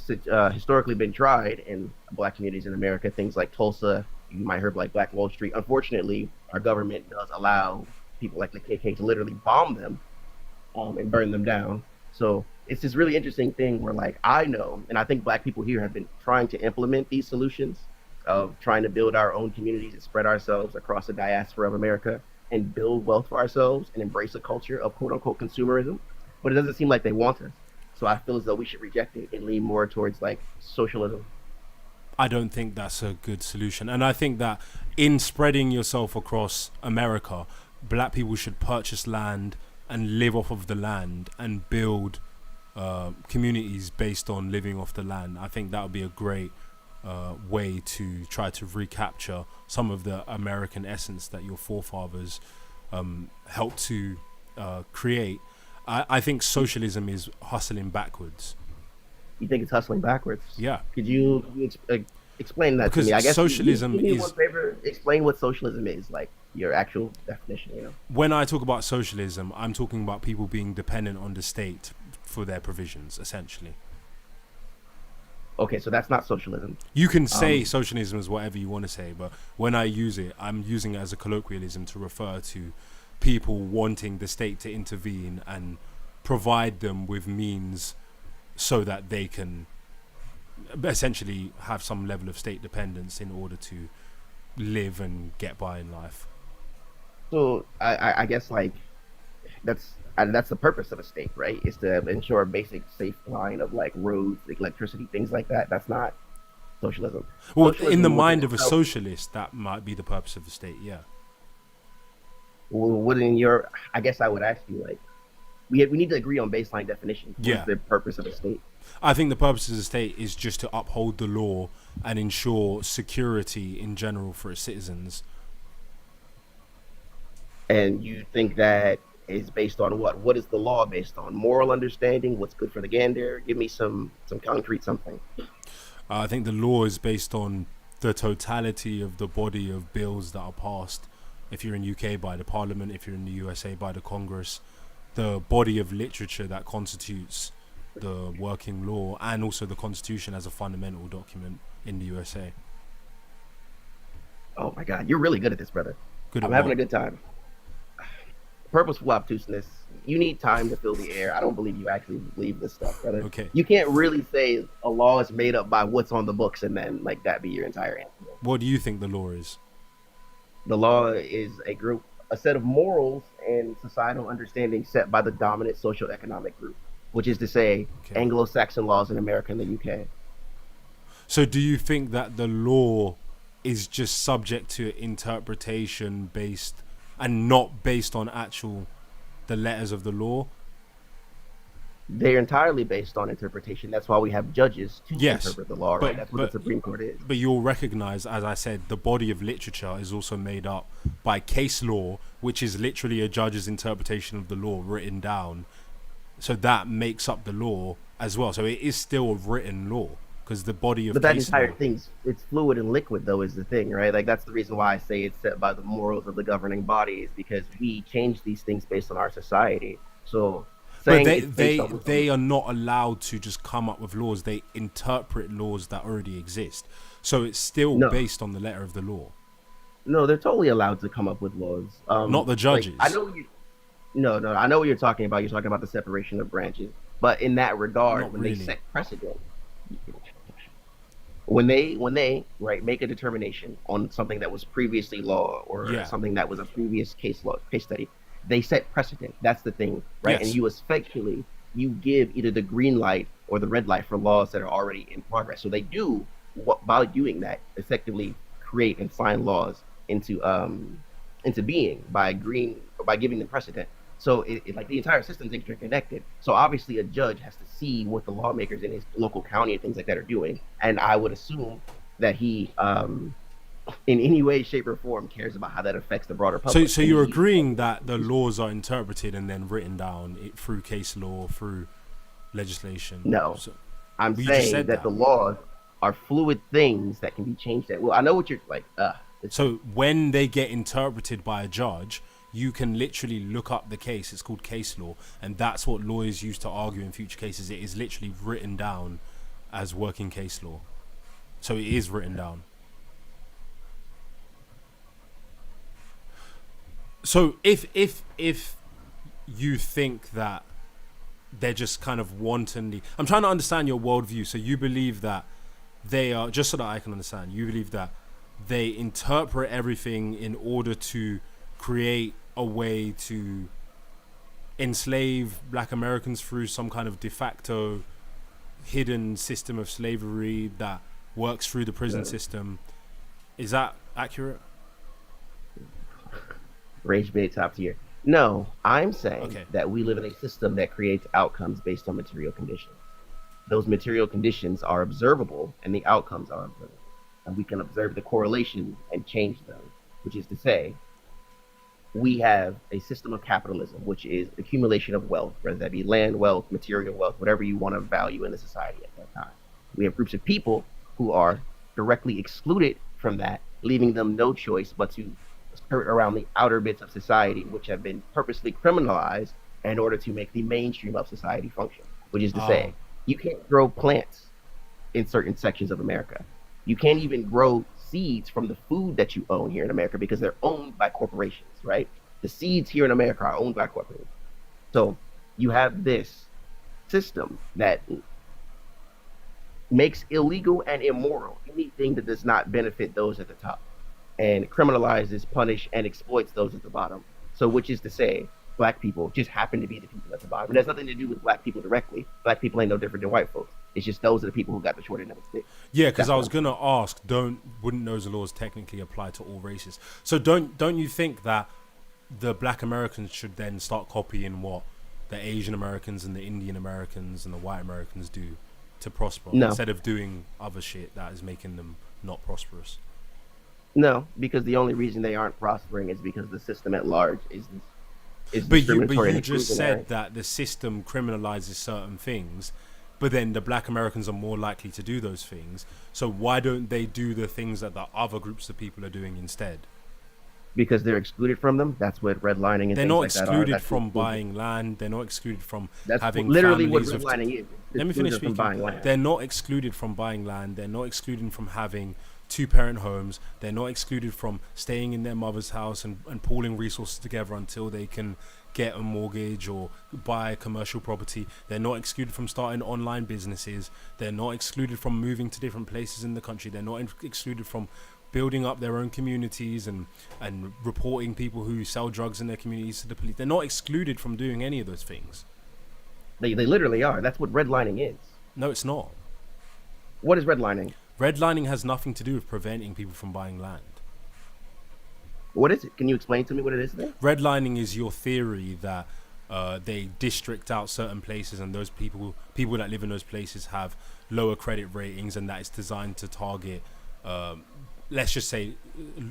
historically been tried in Black communities in America, things like Tulsa. You might heard like Black Wall Street. Unfortunately, our government does allow people like the KKK to literally bomb them and burn them down. So it's this really interesting thing where like I know, and I think Black people here have been trying to implement these solutions of trying to build our own communities and spread ourselves across the diaspora of America and build wealth for ourselves and embrace a culture of quote unquote consumerism. But it doesn't seem like they want us. So I feel as though we should reject it and lean more towards like socialism. I don't think that's a good solution. And I think that in spreading yourself across America, Black people should purchase land and live off of the land and build communities based on living off the land. I think that would be a great way to try to recapture some of the American essence that your forefathers helped to create. I think socialism is hustling backwards. You think it's hustling backwards? Yeah. Could you explain that because to me? I guess socialism do me is. One favor, explain what socialism is, like your actual definition. You know. When I talk about socialism, I'm talking about people being dependent on the state for their provisions, essentially. Okay, so that's not socialism. You can say socialism is whatever you want to say, but when I use it, I'm using it as a colloquialism to refer to people wanting the state to intervene and provide them with means so that they can essentially have some level of state dependence in order to live and get by in life. So I guess like that's the purpose of a state, right? Is to ensure a basic safe line of like roads, electricity, things like that. That's not socialism. Well, Socialism in the mind of a socialist, that might be the purpose of the state, yeah. Well, wouldn't your? I guess I would ask you like, we need to agree on baseline definitions. What's Yeah. the purpose of a state? I think the purpose of the state is just to uphold the law and ensure security in general for its citizens. And you think that is based on what? What is the law based on? Moral understanding? What's good for the gander? Give me some concrete something. I think the law is based on the totality of the body of bills that are passed. If you're in UK, by the Parliament. If you're in the USA, by the Congress. The body of literature that constitutes the working law, and also the Constitution as a fundamental document in the USA. Oh my God, you're really good at this, brother. Good. I'm having a good time. Purposeful obtuseness. You need time to fill the air. I don't believe you actually believe this stuff, brother. Okay. You can't really say a law is made up by what's on the books and then like that be your entire answer. What do you think the law is? The law is a set of morals and societal understanding set by the dominant social economic group, which is to say Okay. Anglo-Saxon laws in America and the UK. So do you think that the law is just subject to interpretation based and not based on the letters of the law? They're entirely based on interpretation. That's why we have judges to Yes, interpret the law, right? but- That's what but- the Supreme Court is. But you'll recognize, as I said, the body of literature is also made up by case law, which is literally a judge's interpretation of the law written down. So that makes up the law as well. So it is still a written law because the body of But that case entire law. thing's it's fluid and liquid though is the thing, right? Like that's the reason why I say it's set by the morals of the governing bodies because we change these things based on our society. So But saying it's based on they are not allowed to just come up with laws. They interpret laws that already exist. So it's still No. based on the letter of the law. No, they're totally allowed to come up with laws. Not the like, judges. I know you. No, I know what you're talking about. You're talking about the separation of branches. But in that regard, Not when really. they set precedent, when they right make a determination on something that was previously law or Yeah. something that was a previous case study, they set precedent. That's the thing, right? Yes. And you effectively you give either the green light or the red light for laws that are already in progress. So they do by doing that effectively create and sign laws into being by giving them precedent. So it like the entire system's interconnected. So obviously a judge has to see what the lawmakers in his local county and things like that are doing. And I would assume that he in any way, shape, or form cares about how that affects the broader public. So you're agreeing that the laws are interpreted and then written down through case law, through legislation? No. So, I'm you just saying said that the laws are fluid things that can be changed. Well, I know what you're like. so when they get interpreted by a judge, you can literally look up the case. It's called case law, and that's what lawyers use to argue in future cases. It is literally written down as working case law. So it is written down. So if you think that they're just kind of wantonly, I'm trying to understand your worldview. So you believe that they are, just so that I can understand, you believe that they interpret everything in order to create a way to enslave Black Americans through some kind of de facto hidden system of slavery that works through the prison system. Is that accurate? Rage bait top tier. No, I'm saying Okay. that we live in a system that creates outcomes based on material conditions. Those material conditions are observable and the outcomes are observable. And we can observe the correlation and change them, which is to say, we have a system of capitalism, which is accumulation of wealth, whether that be land wealth, material wealth, whatever you want to value in the society at that time. We have groups of people who are directly excluded from that, leaving them no choice but to skirt around the outer bits of society, which have been purposely criminalized in order to make the mainstream of society function, which is to say, you can't grow plants in certain sections of America. You can't even grow seeds from the food that you own here in America because they're owned by corporations, right? The seeds here in America are owned by corporations. So you have this system that makes illegal and immoral anything that does not benefit those at the top and criminalizes, punish, and exploits those at the bottom. So which is to say, Black people just happen to be the people at the bottom. It has nothing to do with Black people directly. Black people ain't no different than white folks. It's just those are the people who got the short end of the stick. Yeah, because That's I was what gonna ask, wouldn't those laws technically apply to all races? So don't you think that the Black Americans should then start copying what the Asian Americans and the Indian Americans and the white Americans do to prosper, No. instead of doing other shit that is making them not prosperous. No, because the only reason they aren't prospering is because the system at large is But discriminatory you and just exclusionary. said that the system criminalizes certain things, but then the Black Americans are more likely to do those things. So why don't they do the things that the other groups of people are doing instead? Because they're excluded from them. That's what redlining and They're things not like that are. excluded That's from exclusion. buying land. They're not excluded from That's having literally what families with. redlining is. Let me finish Exclusion from speaking. buying land. They're not excluded from buying land. They're not excluded from having two-parent homes. They're not excluded from staying in their mother's house and pooling resources together until they can get a mortgage or buy a commercial property. They're not excluded from starting online businesses. They're not excluded from moving to different places in the country. They're not excluded from building up their own communities and reporting people who sell drugs in their communities to the police. They're not excluded from doing any of those things. They literally are. That's what redlining is. No, it's not. What is redlining? Redlining has nothing to do with preventing people from buying land. What is it? Can you explain to me what it is then? Redlining is your theory that they district out certain places, and those people that live in those places have lower credit ratings, and that it's designed to target, let's just say,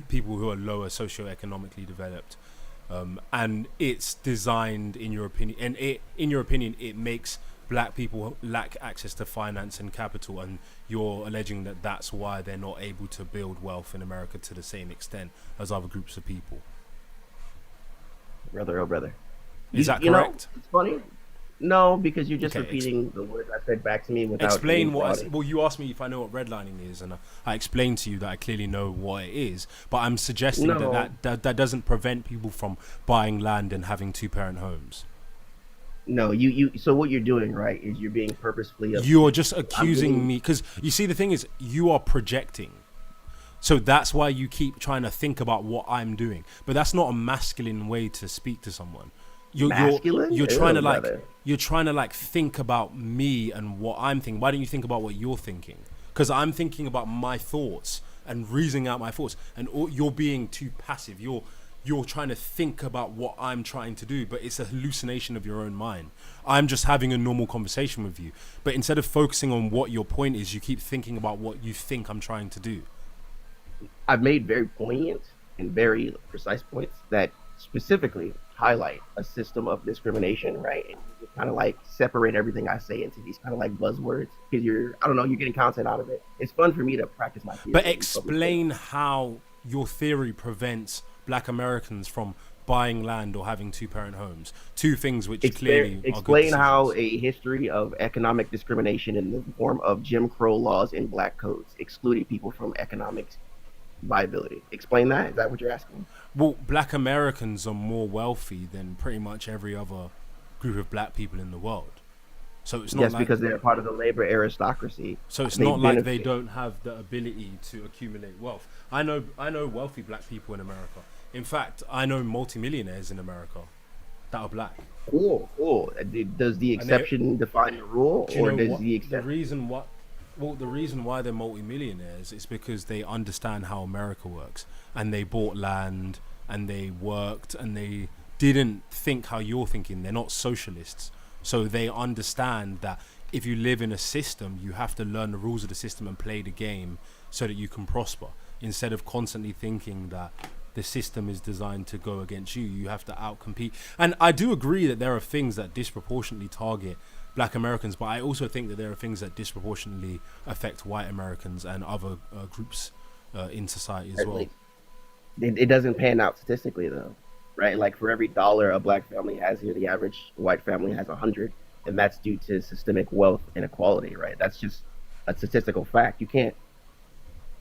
people who are lower socioeconomically developed. And it's designed, in your opinion, it makes Black people lack access to finance and capital, and you're alleging that that's why they're not able to build wealth in America to the same extent as other groups of people. Brother, oh brother. Is that you know, correct? it's funny. No, because you're just Okay, repeating the words I said back to me without Explain being what. brought in. Well, you asked me if I know what redlining is, and I explained to you that I clearly know what it is. But I'm suggesting No. that doesn't prevent people from buying land and having two-parent homes. No, you. So what you're doing, right, is you're being purposefully. You're just accusing getting- me, because you see, the thing is, you are projecting. So that's why you keep trying to think about what I'm doing. But that's not a masculine way to speak to someone. Masculine? You're trying to Ew, like brother. you're trying to like think about me and what I'm thinking. Why don't you think about what you're thinking? Because I'm thinking about my thoughts and reasoning out my thoughts, and you're being too passive. You're trying to think about what I'm trying to do, but it's a hallucination of your own mind. I'm just having a normal conversation with you, but instead of focusing on what your point is, you keep thinking about what you think I'm trying to do. I've made very poignant and very precise points that specifically highlight a system of discrimination, right? And you kind of like separate everything I say into these kind of like buzzwords because you're getting content out of it. It's fun for me to practice my theory. But explain how your theory prevents Black Americans from buying land or having two-parent homes. Two things which clearly are good explain how decisions. a history of economic discrimination in the form of Jim Crow laws and black codes excluding people from economic viability. Explain that. Is that what you're asking? Well, Black Americans are more wealthy than pretty much every other group of Black people in the world. So it's not Yes, like, because they're part of the labor aristocracy. so it's They not like they benefit. don't have the ability to accumulate wealth. I know wealthy Black people in America. In fact, I know multimillionaires in America that are Black. Cool. Does the exception define the rule, Do you or know does what? the The exception? reason why they're multimillionaires is because they understand how America works, and they bought land and they worked and they didn't think how you're thinking. They're not socialists, so they understand that if you live in a system, you have to learn the rules of the system and play the game so that you can prosper, instead of constantly thinking that the system is designed to go against you. You have to outcompete. And I do agree that there are things that disproportionately target Black Americans, but I also think that there are things that disproportionately affect white Americans and other groups in society as well. It doesn't pan out statistically though, right? Like for every dollar a black family has here, the average white family has 100, and that's due to systemic wealth inequality, right? That's just a statistical fact. You can't,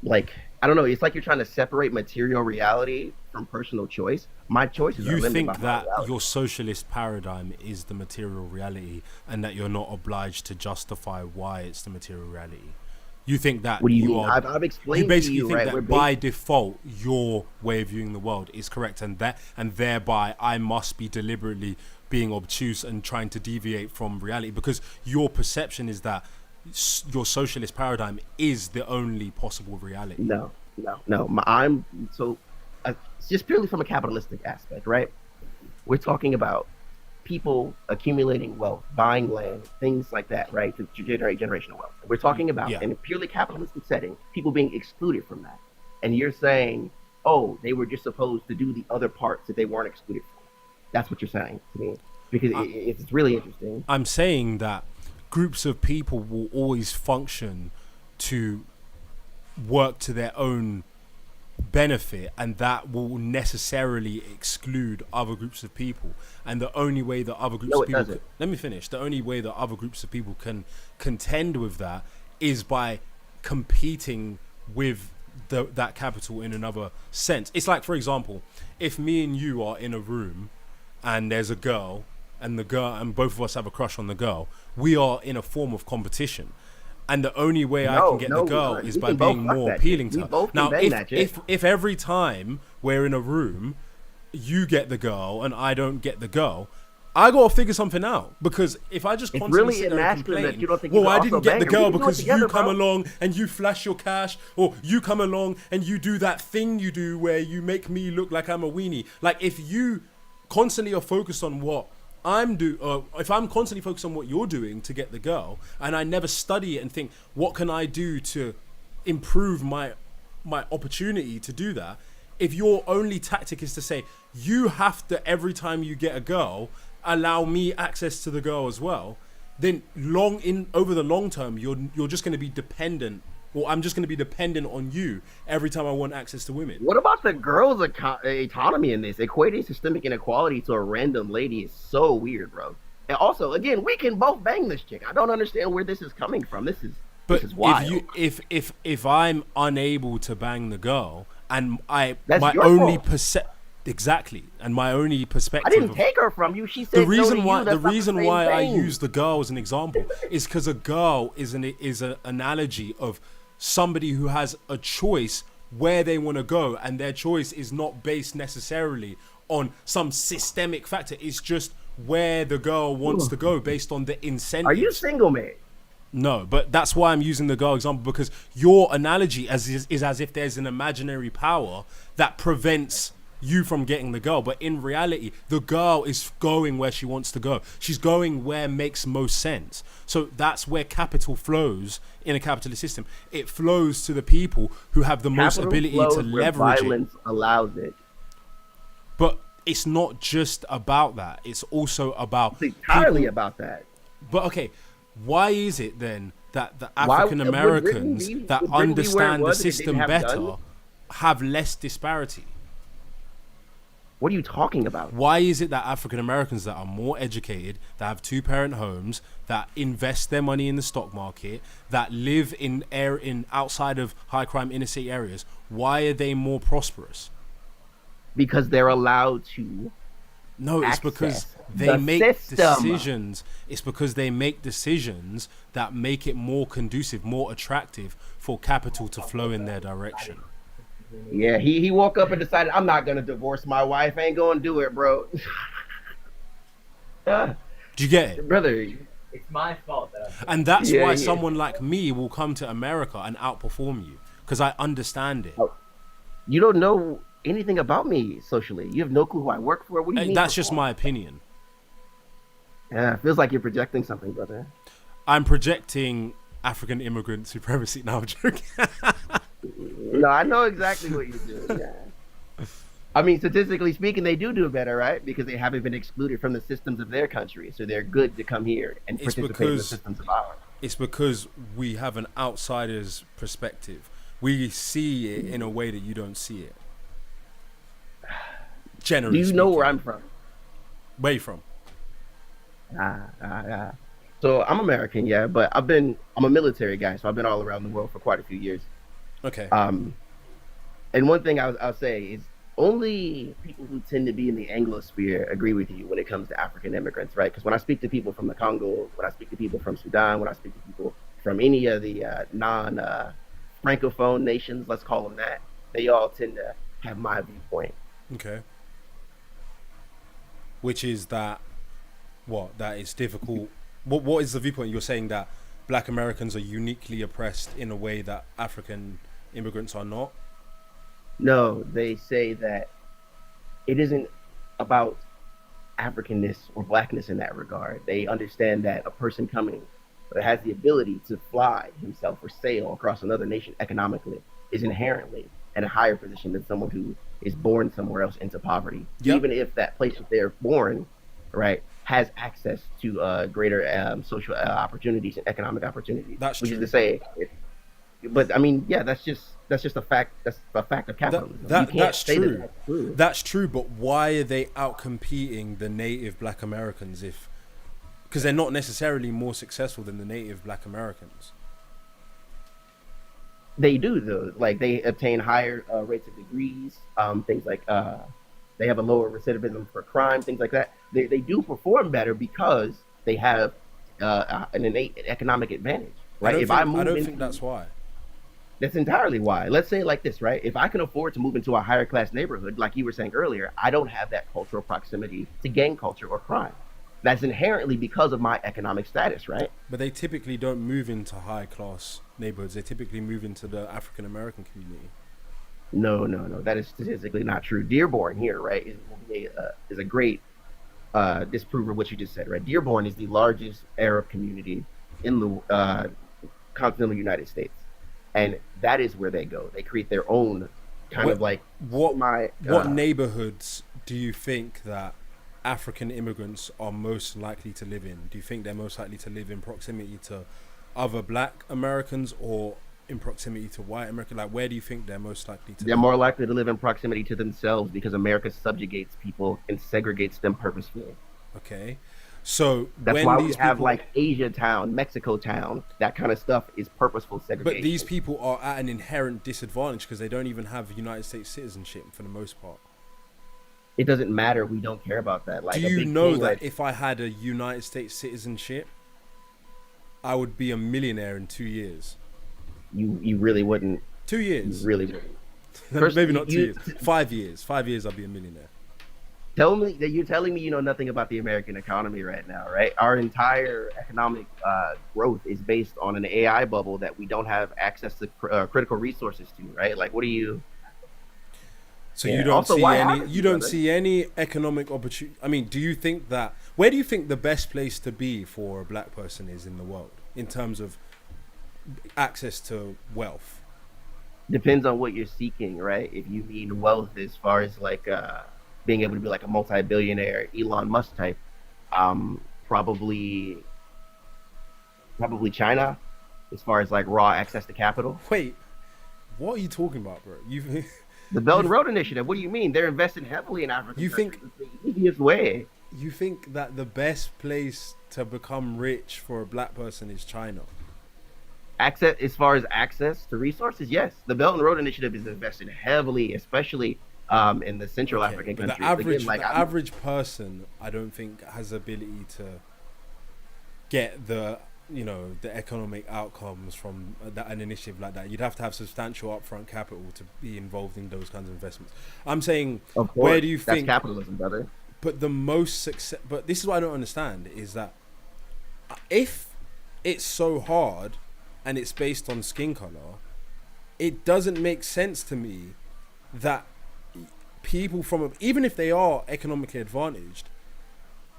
like, I don't know. It's like you're trying to separate material reality from personal choice. My choices are You limited think by my that reality. your socialist paradigm is the material reality, and that you're not obliged to justify why it's the material reality. You think that What do you mean? are, I've you explained to basically you, think right? that We're by default your way of viewing the world is correct, and thereby I must be deliberately being obtuse and trying to deviate from reality, because your perception is that your socialist paradigm is the only possible reality. No. It's just purely from a capitalistic aspect, right? We're talking about people accumulating wealth, buying land, things like that, right, to generate generational wealth. We're talking about, in a purely capitalistic setting, people being excluded from that. And you're saying, oh, they were just supposed to do the other parts that they weren't excluded from. That's what you're saying to me, because it's really interesting. I'm saying that groups of people will always function to work to their own benefit, and that will necessarily exclude other groups of people. And the only way that other groups of people let me finish. The only way that other groups of people can contend with that is by competing with that capital in another sense. It's like, for example, if me and you are in a room and there's a girl and both of us have a crush on the girl, we are in a form of competition. And the only way I can get the girl is by being more appealing to her. Now, if every time we're in a room, you get the girl and I don't get the girl, I gotta figure something out. Because if I just constantly sit there and complain, well, I didn't get the girl because you come along and you flash your cash, or you come along and you do that thing you do where you make me look like I'm a weenie. Like, if you constantly are focused on what if I'm constantly focused on what you're doing to get the girl, and I never study it and think, what can I do to improve my opportunity to do that? If your only tactic is to say, you have to, every time you get a girl, allow me access to the girl as well, then over the long term, you're just going to be dependent, or I'm just going to be dependent on you every time I want access to women. What about the girls' autonomy in this? Equating systemic inequality to a random lady is so weird, bro. And also, again, we can both bang this chick. I don't understand where this is coming from. This is wild. If I'm unable to bang the girl, and my only perspective, I didn't take her from you. She said the reason why I use the girl as an example is because a girl is an analogy of somebody who has a choice where they want to go, and their choice is not based necessarily on some systemic factor. It's just where the girl wants to go based on the incentive. Are you single, man? No, but that's why I'm using the girl example, because your analogy is as if there's an imaginary power that prevents you from getting the girl. But in reality, the girl is going where she wants to go. She's going where makes most sense. So that's where capital flows in a capitalist system. It flows to the people who have the most ability to leverage violence allows it. But it's not just about that. It's also about it's entirely about that. But okay, why is it then that the African Americans that understand the system better have less disparity? What are you talking about? Why is it that African Americans that are more educated, that have two-parent homes, that invest their money in the stock market, that live in outside of high-crime inner-city areas, why are they more prosperous? Because they're allowed to. No, it's because they make decisions. It's because they make decisions that make it more conducive, more attractive for capital to flow in their direction. Yeah, he woke up and decided, I'm not gonna divorce my wife. I ain't gonna do it, bro. Do you get it, brother? It's my fault that and that's why someone like me will come to America and outperform you, because I understand it. You don't know anything about me socially. You have no clue who I work for. What do you mean? That's just my opinion. Yeah, it feels like you're projecting something, brother. I'm projecting African immigrant supremacy. Now I'm joking. No, I know exactly what you're doing. Yeah. I mean, statistically speaking, they do better, right? Because they haven't been excluded from the systems of their country, so they're good to come here and participate in the systems of ours. It's because we have an outsider's perspective. We see it in a way that you don't see it. Generally, do you know where I'm from? Where you from? So I'm American, yeah, but I'm a military guy, so I've been all around the world for quite a few years. Okay. And one thing I'll say is only people who tend to be in the Anglosphere agree with you when it comes to African immigrants, right? Because when I speak to people from the Congo, when I speak to people from Sudan, when I speak to people from any of the non-Francophone nations, let's call them that, they all tend to have my viewpoint. Okay. Which is that, that it's difficult. What is the viewpoint? You're saying that Black Americans are uniquely oppressed in a way that African immigrants are not? No, they say that it isn't about Africanness or blackness in that regard. They understand that a person coming that has the ability to fly himself or sail across another nation economically is inherently in a higher position than someone who is born somewhere else into poverty. Yep. Even if that place that they're born, right, has access to greater social opportunities and economic opportunities. That's which true. is to say, but I mean, yeah, that's just a fact. That's a fact of capitalism. You can't That's say true. that that's true. That's true, but why are they out competing the native black Americans because they're not necessarily more successful than the native black Americans? They do though. Like they obtain higher rates of degrees, things like they have a lower recidivism for crime, things like that. They do perform better because they have an innate economic advantage, right? I don't think that's why. That's entirely why. Let's say it like this, right? If I can afford to move into a higher class neighborhood, like you were saying earlier, I don't have that cultural proximity to gang culture or crime. That's inherently because of my economic status, right? But they typically don't move into high class neighborhoods. They typically move into the African American community. No. That is statistically not true. Dearborn here, right, is a great disprover of what you just said, right? Dearborn is the largest Arab community in the continental United States. And that is where they go. They create their own kind of like what neighborhoods do you think that African immigrants are most likely to live in? Do you think they're most likely to live in proximity to other black Americans or in proximity to white Americans? Like, where do you think they're most likely to live? They're more likely to live in proximity to themselves because America subjugates people and segregates them purposefully. Okay. So that's why we have like Asia Town, Mexico Town, that kind of stuff is purposeful segregation. But these people are at an inherent disadvantage because they don't even have United States citizenship for the most part. It doesn't matter. We don't care about that. Like, do you know that if I had a United States citizenship, I would be a millionaire in 2 years? You really wouldn't. 2 years. You really wouldn't. Maybe not 2 years. 5 years. 5 years, I'll be a millionaire. Tell me that you're telling me you know nothing about the American economy right now, right? Our entire economic growth is based on an AI bubble that we don't have access to critical resources to, right? Like, what do you? So you don't see any. You don't see any economic opportunity. I mean, do you think that? Where do you think the best place to be for a black person is in the world in terms of access to wealth? Depends on what you're seeking, right? If you mean wealth as far as like being able to be like a multi-billionaire Elon Musk type, probably China, as far as like raw access to capital. Wait, what are you talking about, bro? The Belt and Road Initiative. What do you mean? They're investing heavily in Africa. You think the easiest way? You think that the best place to become rich for a black person is China? Access, as far as access to resources, yes. The Belt and Road Initiative is investing heavily, especially in the Central African countries. The average person, I don't think, has the ability to get the economic outcomes from an initiative like that. You'd have to have substantial upfront capital to be involved in those kinds of investments. I'm saying, of course, where do you think that's capitalism, brother? But the most success. But this is what I don't understand is that if it's so hard and it's based on skin color, it doesn't make sense to me that people even if they are economically advantaged,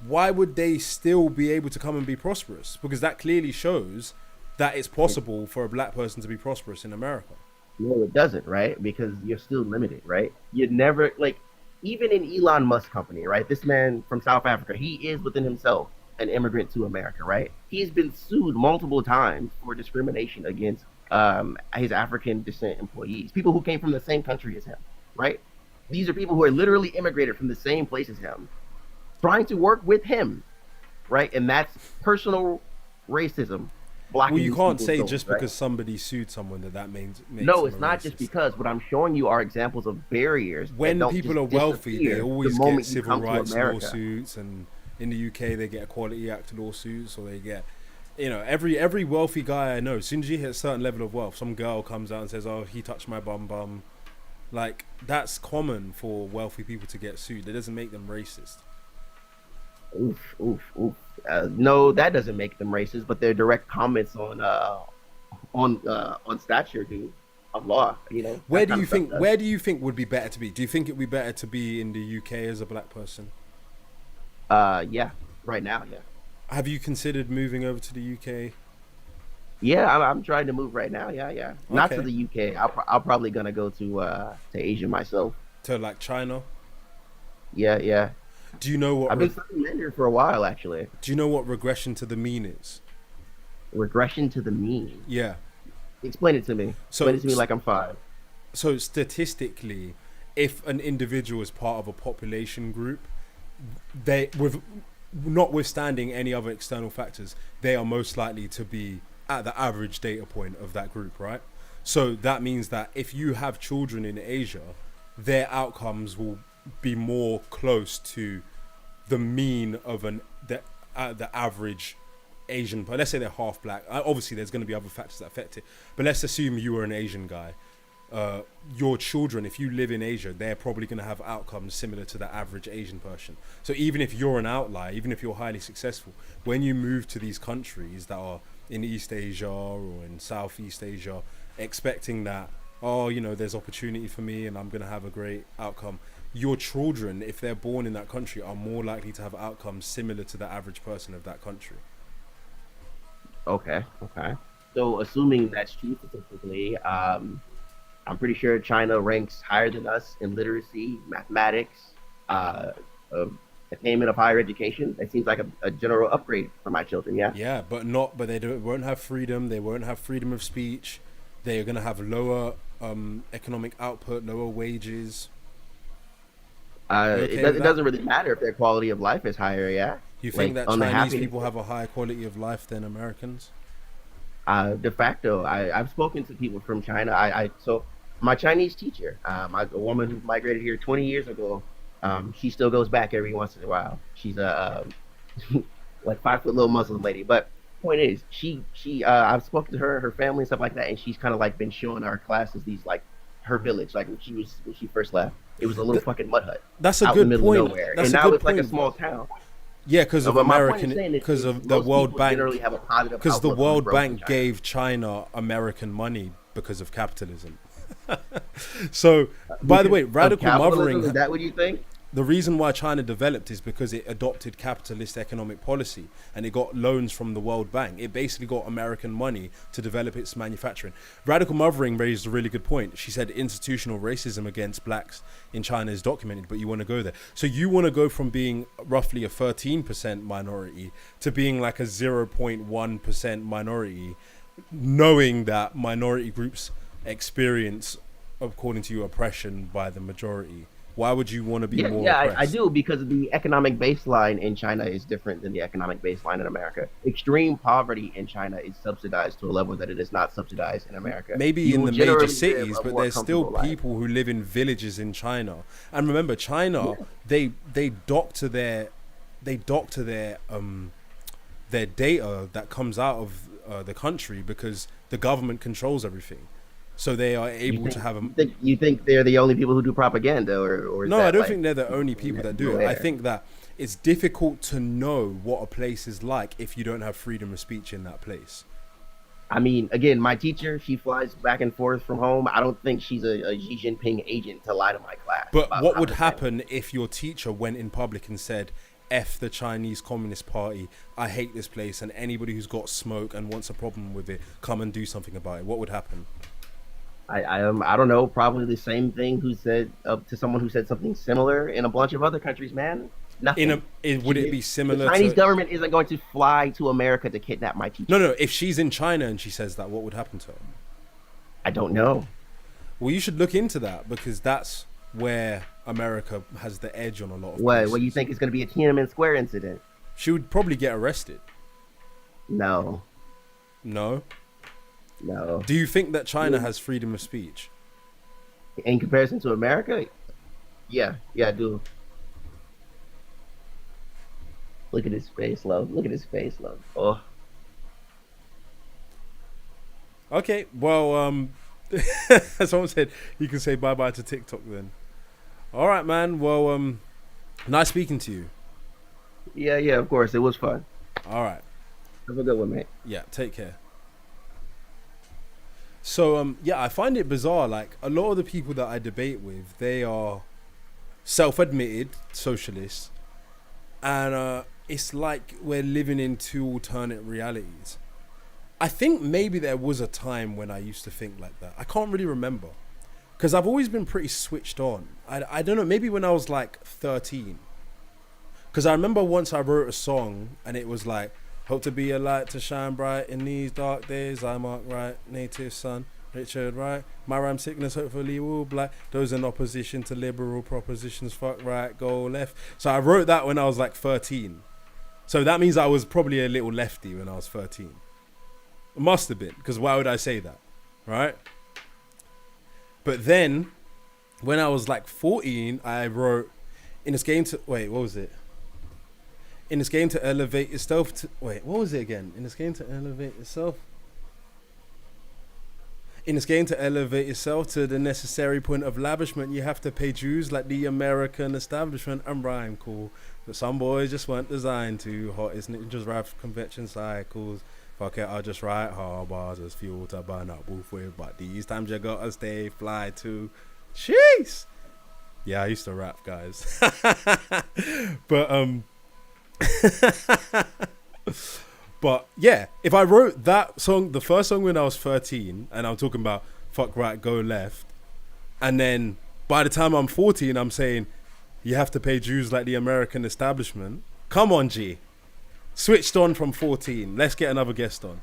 why would they still be able to come and be prosperous? Because that clearly shows that it's possible for a black person to be prosperous in America. No, it doesn't, right? Because you're still limited, right? You'd never, like, even in Elon Musk company, right? This man from South Africa, he is within himself an immigrant to America, right? He's been sued multiple times for discrimination against his African descent employees, people who came from the same country as him, right? These are people who are literally immigrated from the same place as him, trying to work with him, right? And that's personal racism. Well, you can't say just because somebody sued someone that means no, it's not just because. What I'm showing you are examples of barriers. When people are wealthy, they always get civil rights lawsuits, and in the UK they get Equality Act lawsuits, or they get, every wealthy guy I know, as soon as you hit a certain level of wealth, some girl comes out and says, "Oh, he touched my bum." Like, that's common for wealthy people to get sued. That doesn't make them racist. Oof. No, that doesn't make them racist, but they're direct comments on stature, dude, of law. Where do you think would be better to be? Do you think it would be better to be in the UK as a black person? Yeah, right now, yeah. Have you considered moving over to the UK? Yeah, I'm trying to move right now. Yeah, yeah. Not to Okay. the UK. I'll probably gonna go to Asia myself. To like China? Yeah, yeah. Do you know what I've been studying Mandarin for a while, actually. do you know what regression to the mean is? Regression to the mean. Yeah. Explain it to me. So Explain it to me like I'm five. so statistically, if an individual is part of a population group, they with notwithstanding any other external factors, they are most likely to be at the average data point of that group, right? So that means that if you have children in Asia, their outcomes will be more close to the mean of the average Asian. But let's say they're half black. Obviously, there's going to be other factors that affect it. But let's assume you were an Asian guy. Your children, if you live in Asia, they're probably going to have outcomes similar to the average Asian person. So even if you're an outlier, even if you're highly successful, when you move to these countries that are in East Asia or in Southeast Asia, expecting that, oh, you know, there's opportunity for me and I'm going to have a great outcome, your children, if they're born in that country, are more likely to have outcomes similar to the average person of that country. Okay, okay. So assuming that's true statistically, I'm pretty sure China ranks higher than us in literacy, mathematics, attainment of higher education. That seems like a general upgrade for my children. Yeah. Yeah, but they won't have freedom. They won't have freedom of speech. They are going to have lower economic output, lower wages. You okay with It that? doesn't really matter if their quality of life is higher. Yeah. You think Like that on the Chinese happiness. people have a higher quality of life than Americans? De facto, I've spoken to people from China. So my Chinese teacher, a woman who migrated here 20 years ago, she still goes back every once in a while. She's a like 5 foot little Muslim lady. But point is, I've spoken to her, her family and stuff like that, and she's kind of like been showing our classes these like her village, like when she first left. It was a little fucking mud hut That's a out in the good middle point. of nowhere, That's and a now good it's like a point. small town. Yeah, because of But my point American, is saying is because of the most World people Bank. generally have a positive Because the outlook on World growth in Bank China. gave China American money because of capitalism. So, by the way, Of radical capitalism, mothering. is that what you think? The reason why China developed is because it adopted capitalist economic policy and it got loans from the World Bank. It basically got American money to develop its manufacturing. Radical Mothering raised a really good point. She said institutional racism against blacks in China is documented, but you want to go there. So you want to go from being roughly a 13% minority to being like a 0.1% minority, knowing that minority groups experience, according to you, oppression by the majority. Why would you want to be Yeah, more yeah, I oppressed? do, because the economic baseline in China is different than the economic baseline in America. Extreme poverty in China is subsidized to a level that it is not subsidized in America. Maybe You in will the major generally live cities, a but more there's still comfortable life. people who live in villages in China. And remember, China, they doctor their their data that comes out of the country because the government controls everything. So they are able to have a You think they're the only people who do propaganda, or is no, that I don't like, think they're the only people that do it. I think that it's difficult to know what a place is like if you don't have freedom of speech in that place. I mean, again, my teacher, she flies back and forth from home. I don't think she's a Xi Jinping agent to lie to my class. But about what how would to happen if your teacher went in public and said, F the Chinese Communist Party, I hate this place, and anybody who's got smoke and wants a problem with it, come and do something about it? What would happen? I don't know, probably the same thing who said to someone who said something similar in a bunch of other countries, man. Nothing. Would it be similar The Chinese to... government isn't going to fly to America to kidnap my teacher. No, if she's in China and she says that, what would happen to her? I don't know. Well, you should look into that because that's where America has the edge on a lot of What places. you think is going to be a Tiananmen Square incident? She would probably get arrested. No, No? no. Do you think that China has freedom of speech? In comparison to America, yeah, I do. Look at his face, love. Look at his face, love. Oh, Okay, well, as someone said, you can say bye-bye to TikTok then. All right, man. Well, nice speaking to you. yeah, of course. It was fun. All right. Have a good one, mate. Yeah, take care. So, yeah, I find it bizarre. Like, a lot of the people that I debate with, they are self-admitted socialists, and it's like we're living in two alternate realities. I think maybe there was a time when I used to think like that. I can't really remember, because I've always been pretty switched on. I don't know, maybe when I was like 13, because I remember once I wrote a song and it was like, hope to be a light to shine bright in these dark days. I mark right, native son, Richard Wright. My rhyme sickness hopefully will black. Those in opposition to liberal propositions, fuck right, go left. So I wrote that when I was like 13. So that means I was probably a little lefty when I was 13. It must have been, because why would I say that, right? But then, when I was like 14, I wrote, in this game to, wait, what was it? In this game to elevate yourself to, wait, what was it again? In this game to elevate yourself? In this game to elevate yourself to the necessary point of lavishment, you have to pay dues like the American establishment and rhyme cool. But some boys just weren't designed to. Hottest ninjas rap convention cycles. Fuck it, I'll just write hard bars as fuel to burn up wolf with. But these times you gotta stay fly too. Jeez. Yeah, I used to rap, guys. But but yeah, if I wrote that song, the first song when I was 13, and I'm talking about fuck right, go left, and then by the time I'm 14, I'm saying you have to pay dues like the American establishment. Come on, G. Switched on from 14. Let's get another guest on.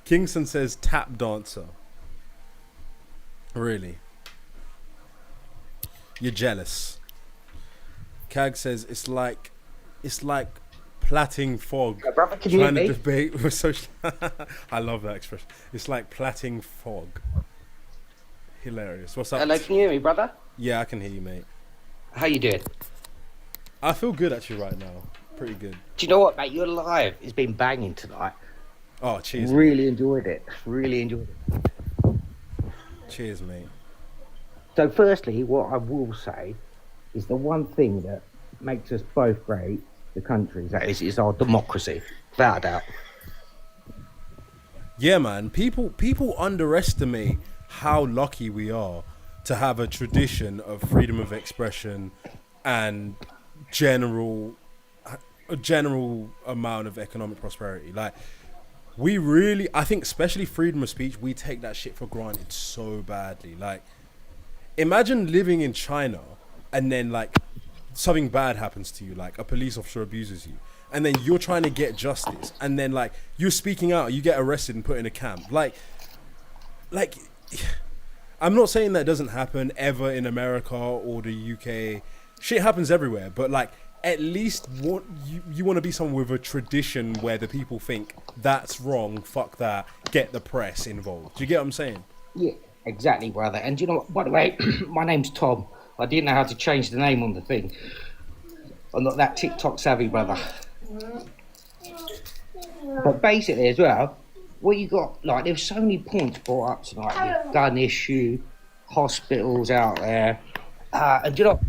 Kingston says tap dancer. Really? You're jealous. Cag says it's like plaiting fog. Yeah, brother, can you trying hear to me? debate with social. I love that expression. It's like plaiting fog. Hilarious. What's up? Hello, can you hear me, brother? Yeah, I can hear you, mate. How you doing? I feel good actually right now. Pretty good. Do you know what, mate? Your live has been banging tonight. Oh, cheers. Really enjoyed it. Really enjoyed it. Cheers, mate. So, firstly, what I will say is the one thing that makes us both great, the country, is our democracy, without a doubt. Yeah, man. People underestimate how lucky we are to have a tradition of freedom of expression and a general amount of economic prosperity. Like, we really, I think, especially freedom of speech, we take that shit for granted so badly. Like, imagine living in China and then like something bad happens to you, like a police officer abuses you, and then you're trying to get justice, and then like you're speaking out, you get arrested and put in a camp. Like I'm not saying that doesn't happen ever in America or the UK. Shit happens everywhere, but like at least you want to be someone with a tradition where the people think that's wrong, fuck that, get the press involved. Do you get what I'm saying? Yeah, exactly, brother. And you know what, by the way, my name's Tom. I didn't know how to change the name on the thing. I'm not that TikTok savvy, brother. But basically as well, what you got, like, there's so many points brought up tonight. The gun issue, hospitals out there. And you know,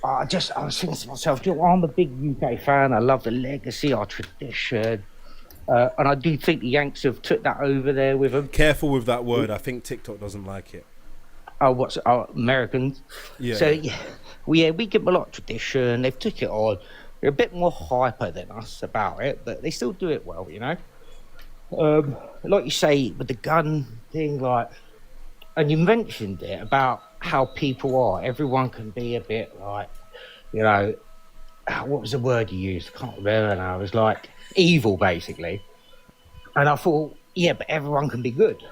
I was thinking to myself, you know, I'm a big UK fan. I love the legacy, our tradition. And I do think the Yanks have took that over there with them. Careful with that word. I think TikTok doesn't like it. Americans? Yeah. So yeah, we give them a lot of tradition. They've took it on. They're a bit more hyper than us about it, but they still do it well, you know. Like you say with the gun thing, like, and you mentioned it about how people are. Everyone can be a bit like, you know, what was the word you used? I can't remember now. It was like evil, basically. And I thought, yeah, but everyone can be good.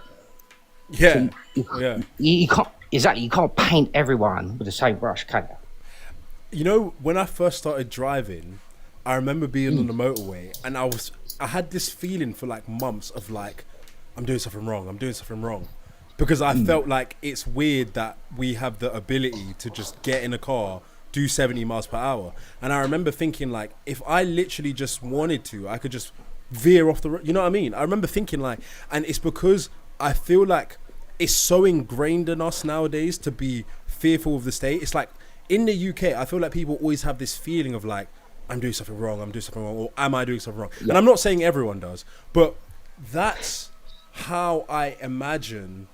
Yeah, So yeah. you can't. Exactly, you can't paint everyone with the same brush, can you? You know, when I first started driving, I remember being on the motorway, and I had this feeling for like months of like, I'm doing something wrong, because I felt like it's weird that we have the ability to just get in a car, do 70 miles per hour, and I remember thinking like, if I literally just wanted to, I could just veer off the road. You know what I mean? I remember thinking like, and it's because I feel like it's so ingrained in us nowadays to be fearful of the state. It's like in the UK, I feel like people always have this feeling of like, I'm doing something wrong, or am I doing something wrong? Yeah. And I'm not saying everyone does, but that's how I imagine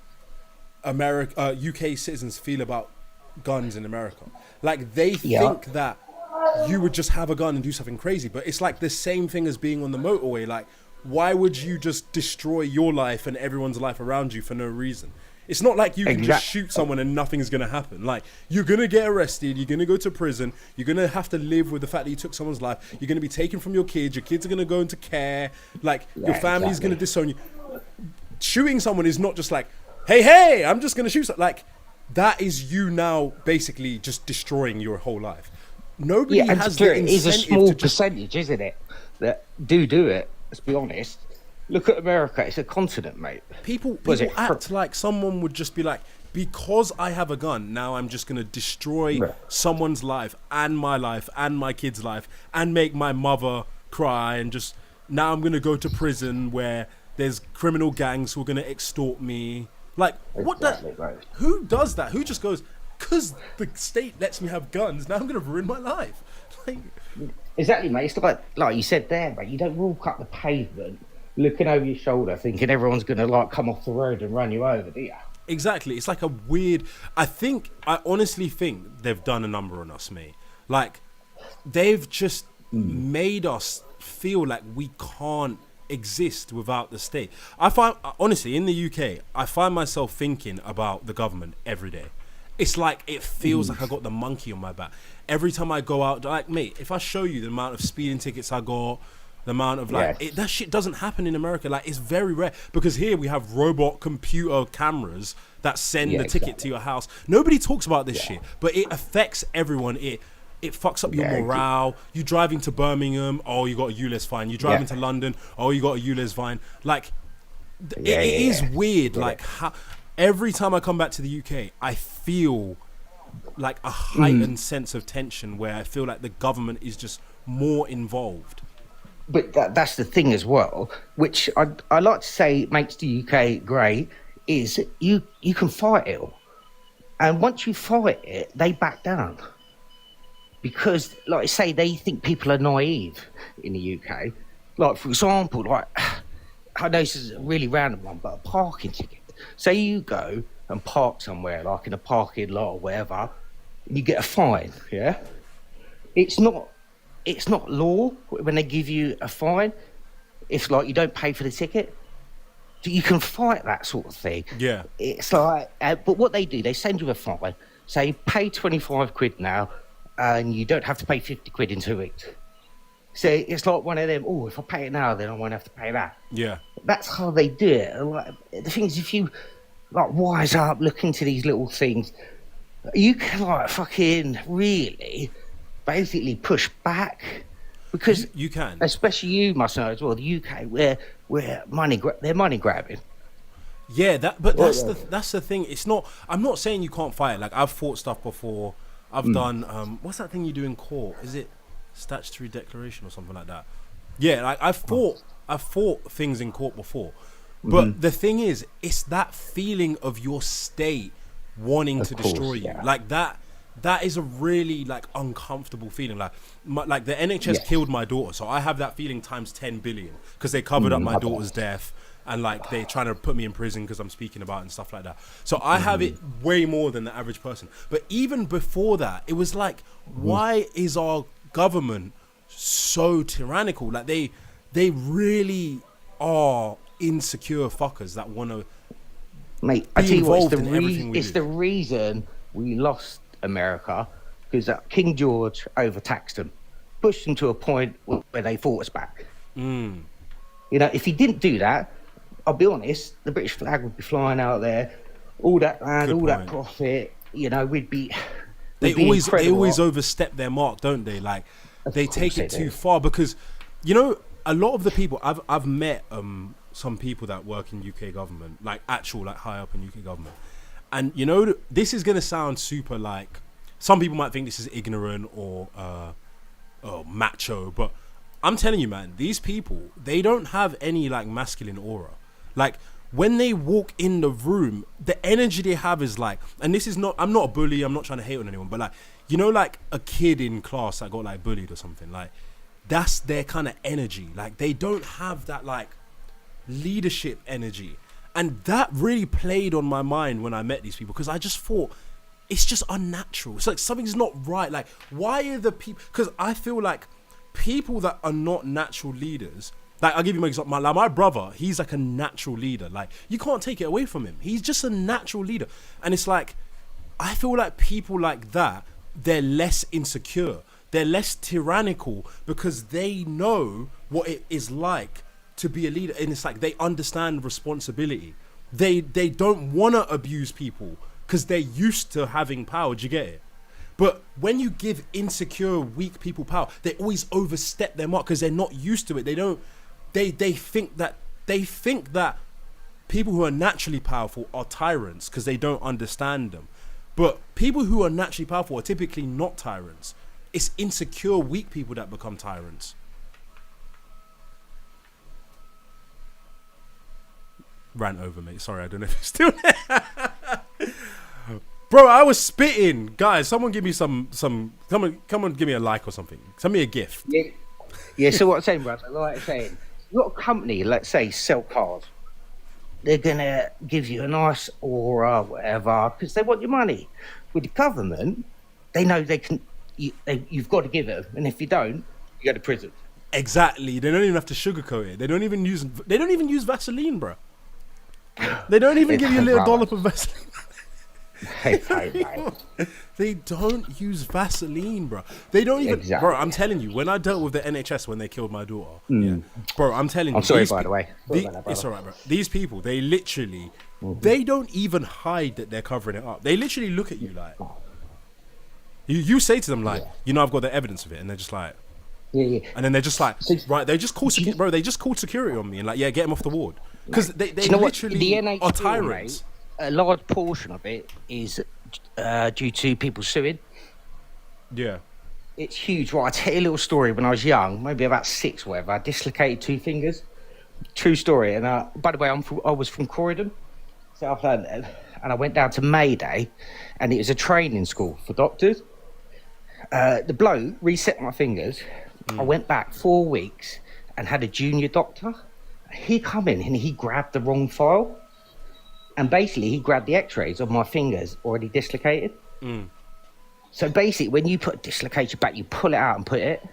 UK citizens feel about guns in America. Like they think that you would just have a gun and do something crazy, but it's like the same thing as being on the motorway. Like, why would you just destroy your life and everyone's life around you for no reason? It's not like you can just shoot someone and nothing's going to happen. Like, you're going to get arrested, you're going to go to prison, you're going to have to live with the fact that you took someone's life, you're going to be taken from your kids are going to go into care, like, your family's going to disown you. Shooting someone is not just like, hey, I'm just going to shoot someone. Like, that is you now basically just destroying your whole life. Nobody has the incentive. It's a small percentage, isn't it, that do it, let's be honest. Look at America, it's a continent, mate. People act like someone would just be like, because I have a gun, now I'm just going to destroy someone's life and my kid's life and make my mother cry, and just, now I'm going to go to prison where there's criminal gangs who are going to extort me. Like, who does that? Who just goes, because the state lets me have guns, now I'm going to ruin my life? Like, exactly, mate. It's like you said there, mate. You don't walk up the pavement looking over your shoulder thinking everyone's going to like come off the road and run you over, do you? Exactly. It's like a weird... I honestly think they've done a number on us, mate. Like, they've just made us feel like we can't exist without the state. I find, honestly, in the UK, I find myself thinking about the government every day. It's like, it feels like I got the monkey on my back. Every time I go out, like, mate, if I show you the amount of speeding tickets I got, the amount of that shit doesn't happen in America. Like, it's very rare, because here we have robot computer cameras that send the ticket to your house. Nobody talks about this shit, but it affects everyone. It fucks up your morale. You driving to Birmingham, oh, you got a ULEZ fine. You driving to London, oh, you got a ULEZ fine. Like, it is weird. Like, how every time I come back to the UK, I feel like a heightened sense of tension, where I feel like the government is just more involved. But that's the thing as well, which I like to say makes the UK great, is you can fight it all. And once you fight it, they back down. Because, like I say, they think people are naive in the UK. Like, for example, like, I know this is a really random one, but a parking ticket. Say you go and park somewhere, like in a parking lot or wherever, and you get a fine, yeah? It's not law when they give you a fine if, like, you don't pay for the ticket. So you can fight that sort of thing. Yeah. It's like, but what they do, they send you a fine, say, pay 25 quid now, and you don't have to pay 50 quid in 2 weeks. So it's like one of them, oh, if I pay it now, then I won't have to pay that. Yeah. That's how they do it. And, like, the thing is, if you, like, wise up, look into these little things, you can, like, fucking really basically push back, because you can, especially you must know as well, the UK, where they're money grabbing. Yeah, that's the thing. It's not. I'm not saying you can't fight. Like, I've fought stuff before. I've done. What's that thing you do in court? Is it statutory declaration or something like that? Yeah, like I've fought things in court before. But the thing is, it's that feeling of your state wanting to destroy you, like that. That is a really, like, uncomfortable feeling. Like the NHS killed my daughter, so I have that feeling times 10 billion, because they covered up my daughter's death, and, like, they're trying to put me in prison because I'm speaking about it and stuff like that. So I have it way more than the average person. But even before that, it was like, why is our government so tyrannical? Like, they really are insecure fuckers that want to. Mate, I tell you what, it's the reason we lost America, because King George overtaxed them, pushed them to a point where they fought us back. You know, if he didn't do that, I'll be honest, the British flag would be flying out there, all that land, that profit. You know, we'd be. They always overstep their mark, don't they? Like, they take it too far, because, you know, a lot of the people I've met some people that work in UK government, like actual, like, high up in UK government. And, you know, this is going to sound super, like, some people might think this is ignorant or macho, but I'm telling you, man, these people, they don't have any, like, masculine aura. Like, when they walk in the room, the energy they have is like, and this is not, I'm not a bully, I'm not trying to hate on anyone, but, like, you know, like a kid in class that got, like, bullied or something, like, that's their kind of energy. Like, they don't have that, like, leadership energy. And that really played on my mind when I met these people, because I just thought, it's just unnatural. It's like something's not right. Like, why are the people? Because I feel like people that are not natural leaders. Like, I'll give you an example. Like, my brother, he's like a natural leader. Like, you can't take it away from him. He's just a natural leader. And it's like, I feel like people like that, they're less insecure. They're less tyrannical because they know what it is like to be a leader. And it's like, they understand responsibility. They don't want to abuse people because they're used to having power. Do you get it? But when you give insecure, weak people power, they always overstep their mark because they're not used to it. They don't. They think that people who are naturally powerful are tyrants because they don't understand them. But people who are naturally powerful are typically not tyrants. It's insecure, weak people that become tyrants. Rant over, mate. Sorry, I don't know if it's still there. Bro, I was spitting. Guys, someone give me some come on, give me a like or something. Send me a gift. Yeah, so what I'm saying, brother, like I'm saying, you've got a company, let's say, sell cars. They're going to give you a nice aura, whatever, because they want your money. With the government, they know they can. You've got to give it them, and if you don't, you go to prison. Exactly. They don't even have to sugarcoat it. They don't even use Vaseline, bro. They don't even give you a little dollop of Vaseline. They don't use Vaseline, bro. They don't even, bro. I'm telling you, when I dealt with the NHS when they killed my daughter, bro, I'm telling you. I'm sorry, by the way. It's alright, bro. These people, they literally, they don't even hide that they're covering it up. They literally look at you like, you say to them like, you know, I've got the evidence of it, and they're just like, and then they're just like, right, they just call bro. They just called security on me and like, yeah, get him off the ward because they literally the are tyrants. Mate, a large portion of it is due to people suing. Yeah. It's huge. Right, I'll tell you a little story. When I was young, maybe about 6 or whatever, I dislocated 2 fingers. True story. And by the way, I was from Croydon, South London, and I went down to Mayday, and it was a training school for doctors. The bloke reset my fingers. I went back 4 weeks and had a junior doctor. He come in and he grabbed the wrong file. And basically, he grabbed the x-rays of my fingers already dislocated. So basically, when you put a dislocation back, you pull it out and put it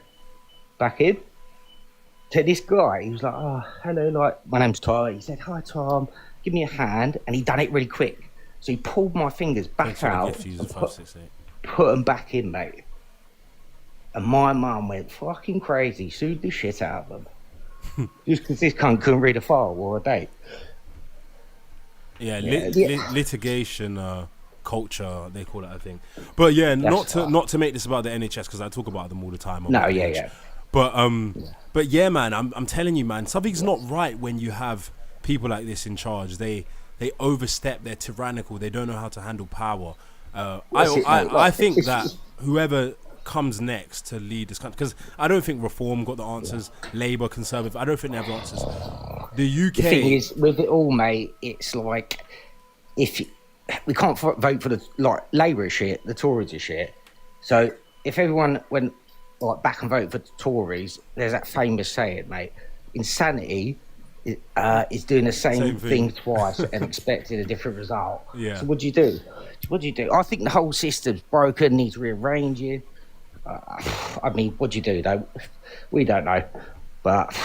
back in. So this guy, he was like, oh, hello, like, my name's Tom. He said, hi, Tom, give me a hand. And he done it really quick. So he pulled my fingers back out and put them back in, mate. And my mum went fucking crazy, sued the shit out of them. Just because this cunt couldn't read a file or a date. Yeah, litigation culture, they call it, I think. But yeah, not to make this about the NHS because I talk about them all the time. But yeah, man, I'm telling you, man, something's not right when you have people like this in charge. They overstep. They're tyrannical. They don't know how to handle power. I think that whoever comes next to lead this country, because I don't think Reform got the answers. Labour, Conservative, I don't think they have the answers. The UK. The thing is, with it all, mate, it's like we can't vote for the Labour is shit, the Tories is shit. So if everyone went back and voted for the Tories, there's that famous saying, mate: insanity is doing the same thing twice and expecting a different result. Yeah. So what do you do? I think the whole system's broken, needs rearranging. I mean, what do you do? We don't know. But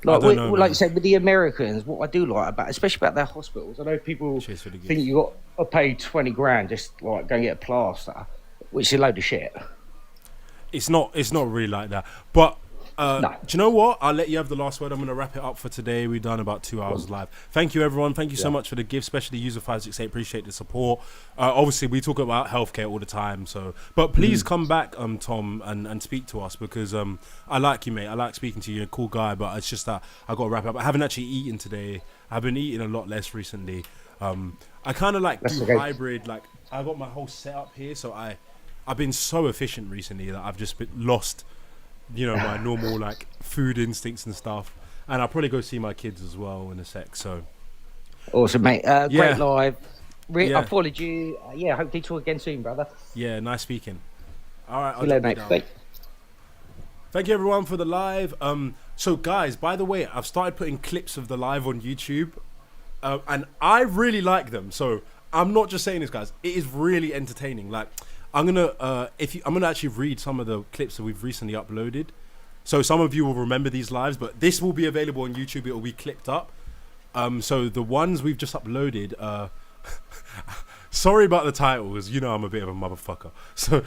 like you said, with the Americans, what I do like about, especially about their hospitals, I know people think you got to pay 20 grand just like go and get a plaster, which is a load of shit. It's not really like that. But no. Do you know what? I'll let you have the last word. I'm going to wrap it up for today. We've done about 2 hours live. Thank you, everyone. Thank you so much for the gift, especially User 568. Appreciate the support. Obviously, we talk about healthcare all the time. But please come back, Tom, and speak to us because I like you, mate. I like speaking to you. You're a cool guy, but it's just that I got to wrap it up. I haven't actually eaten today. I've been eating a lot less recently. I kind of do hybrid. Like I got my whole setup here, so I've been so efficient recently that I've just lost, my normal food instincts and stuff, and I'll probably go see my kids as well in a sec. So awesome, mate. Great live. I followed you. Hopefully talk again soon, brother. Yeah, nice speaking. All right, I'll mate. Thank you, everyone, for the live. So guys, by the way, I've started putting clips of the live on YouTube, and I really like them. So I'm not just saying this, guys. It is really entertaining. Like, I'm gonna I'm gonna actually read some of the clips that we've recently uploaded. So some of you will remember these lives, but this will be available on YouTube. It will be clipped up. So the ones we've just uploaded. Sorry about the titles. You know I'm a bit of a motherfucker. So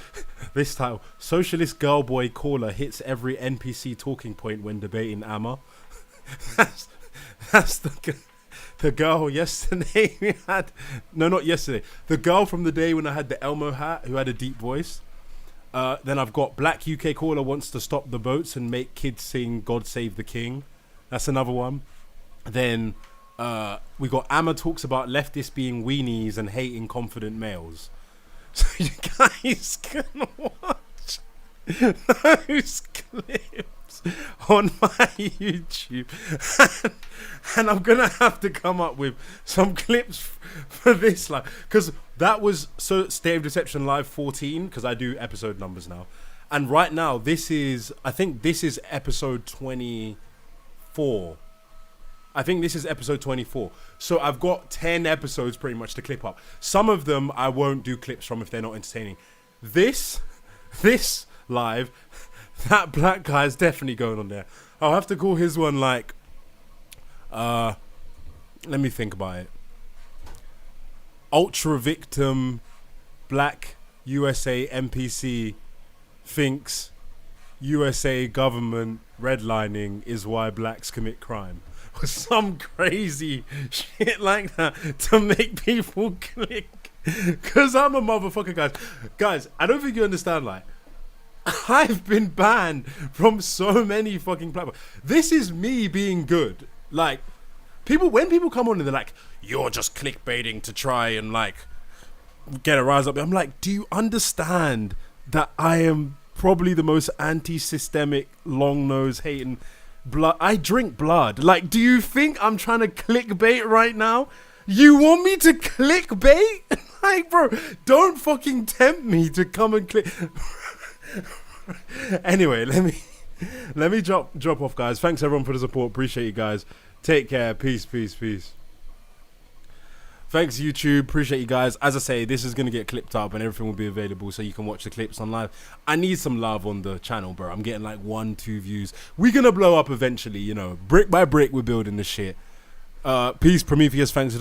this title: Socialist Girl Boy Caller hits every NPC talking point when debating Amma. that's the girl yesterday we had. No, not yesterday. The girl from the day when I had the Elmo hat who had a deep voice. Then I've got Black UK Caller wants to stop the boats and make kids sing God Save the King. That's another one. Then we got Amma talks about leftists being weenies and hating confident males. So you guys can watch those clips on my YouTube. And I'm going to have to come up with some clips for this live. Because that was State of Deception Live 14, because I do episode numbers now. And right now, I think this is episode 24. I think this is episode 24. So I've got 10 episodes pretty much to clip up. Some of them I won't do clips from if they're not entertaining. This live, that black guy is definitely going on there. I'll have to call his one like, let me think about it. Ultra victim, black USA NPC thinks USA government redlining is why blacks commit crime. Or some crazy shit like that to make people click. Because I'm a motherfucker, guys. Guys, I don't think you understand, like, I've been banned from so many fucking platforms. This is me being good. Like, when people come on and they're like, you're just clickbaiting to try and, like, get a rise up. I'm like, do you understand that I am probably the most anti-systemic, long-nose hating blood? I drink blood. Like, do you think I'm trying to clickbait right now? You want me to clickbait? Like, bro, don't fucking tempt me to come and click. Anyway, let me drop off, guys. Thanks everyone for the support. Appreciate you guys. Take care. Peace. Thanks YouTube. Appreciate you guys. As I say, this is gonna get clipped up and everything will be available so you can watch the clips on live. I need some love on the channel, bro. I'm getting like 1-2 views. We're gonna blow up eventually, you know. Brick by brick, we're building this shit. Peace, Prometheus. Thanks.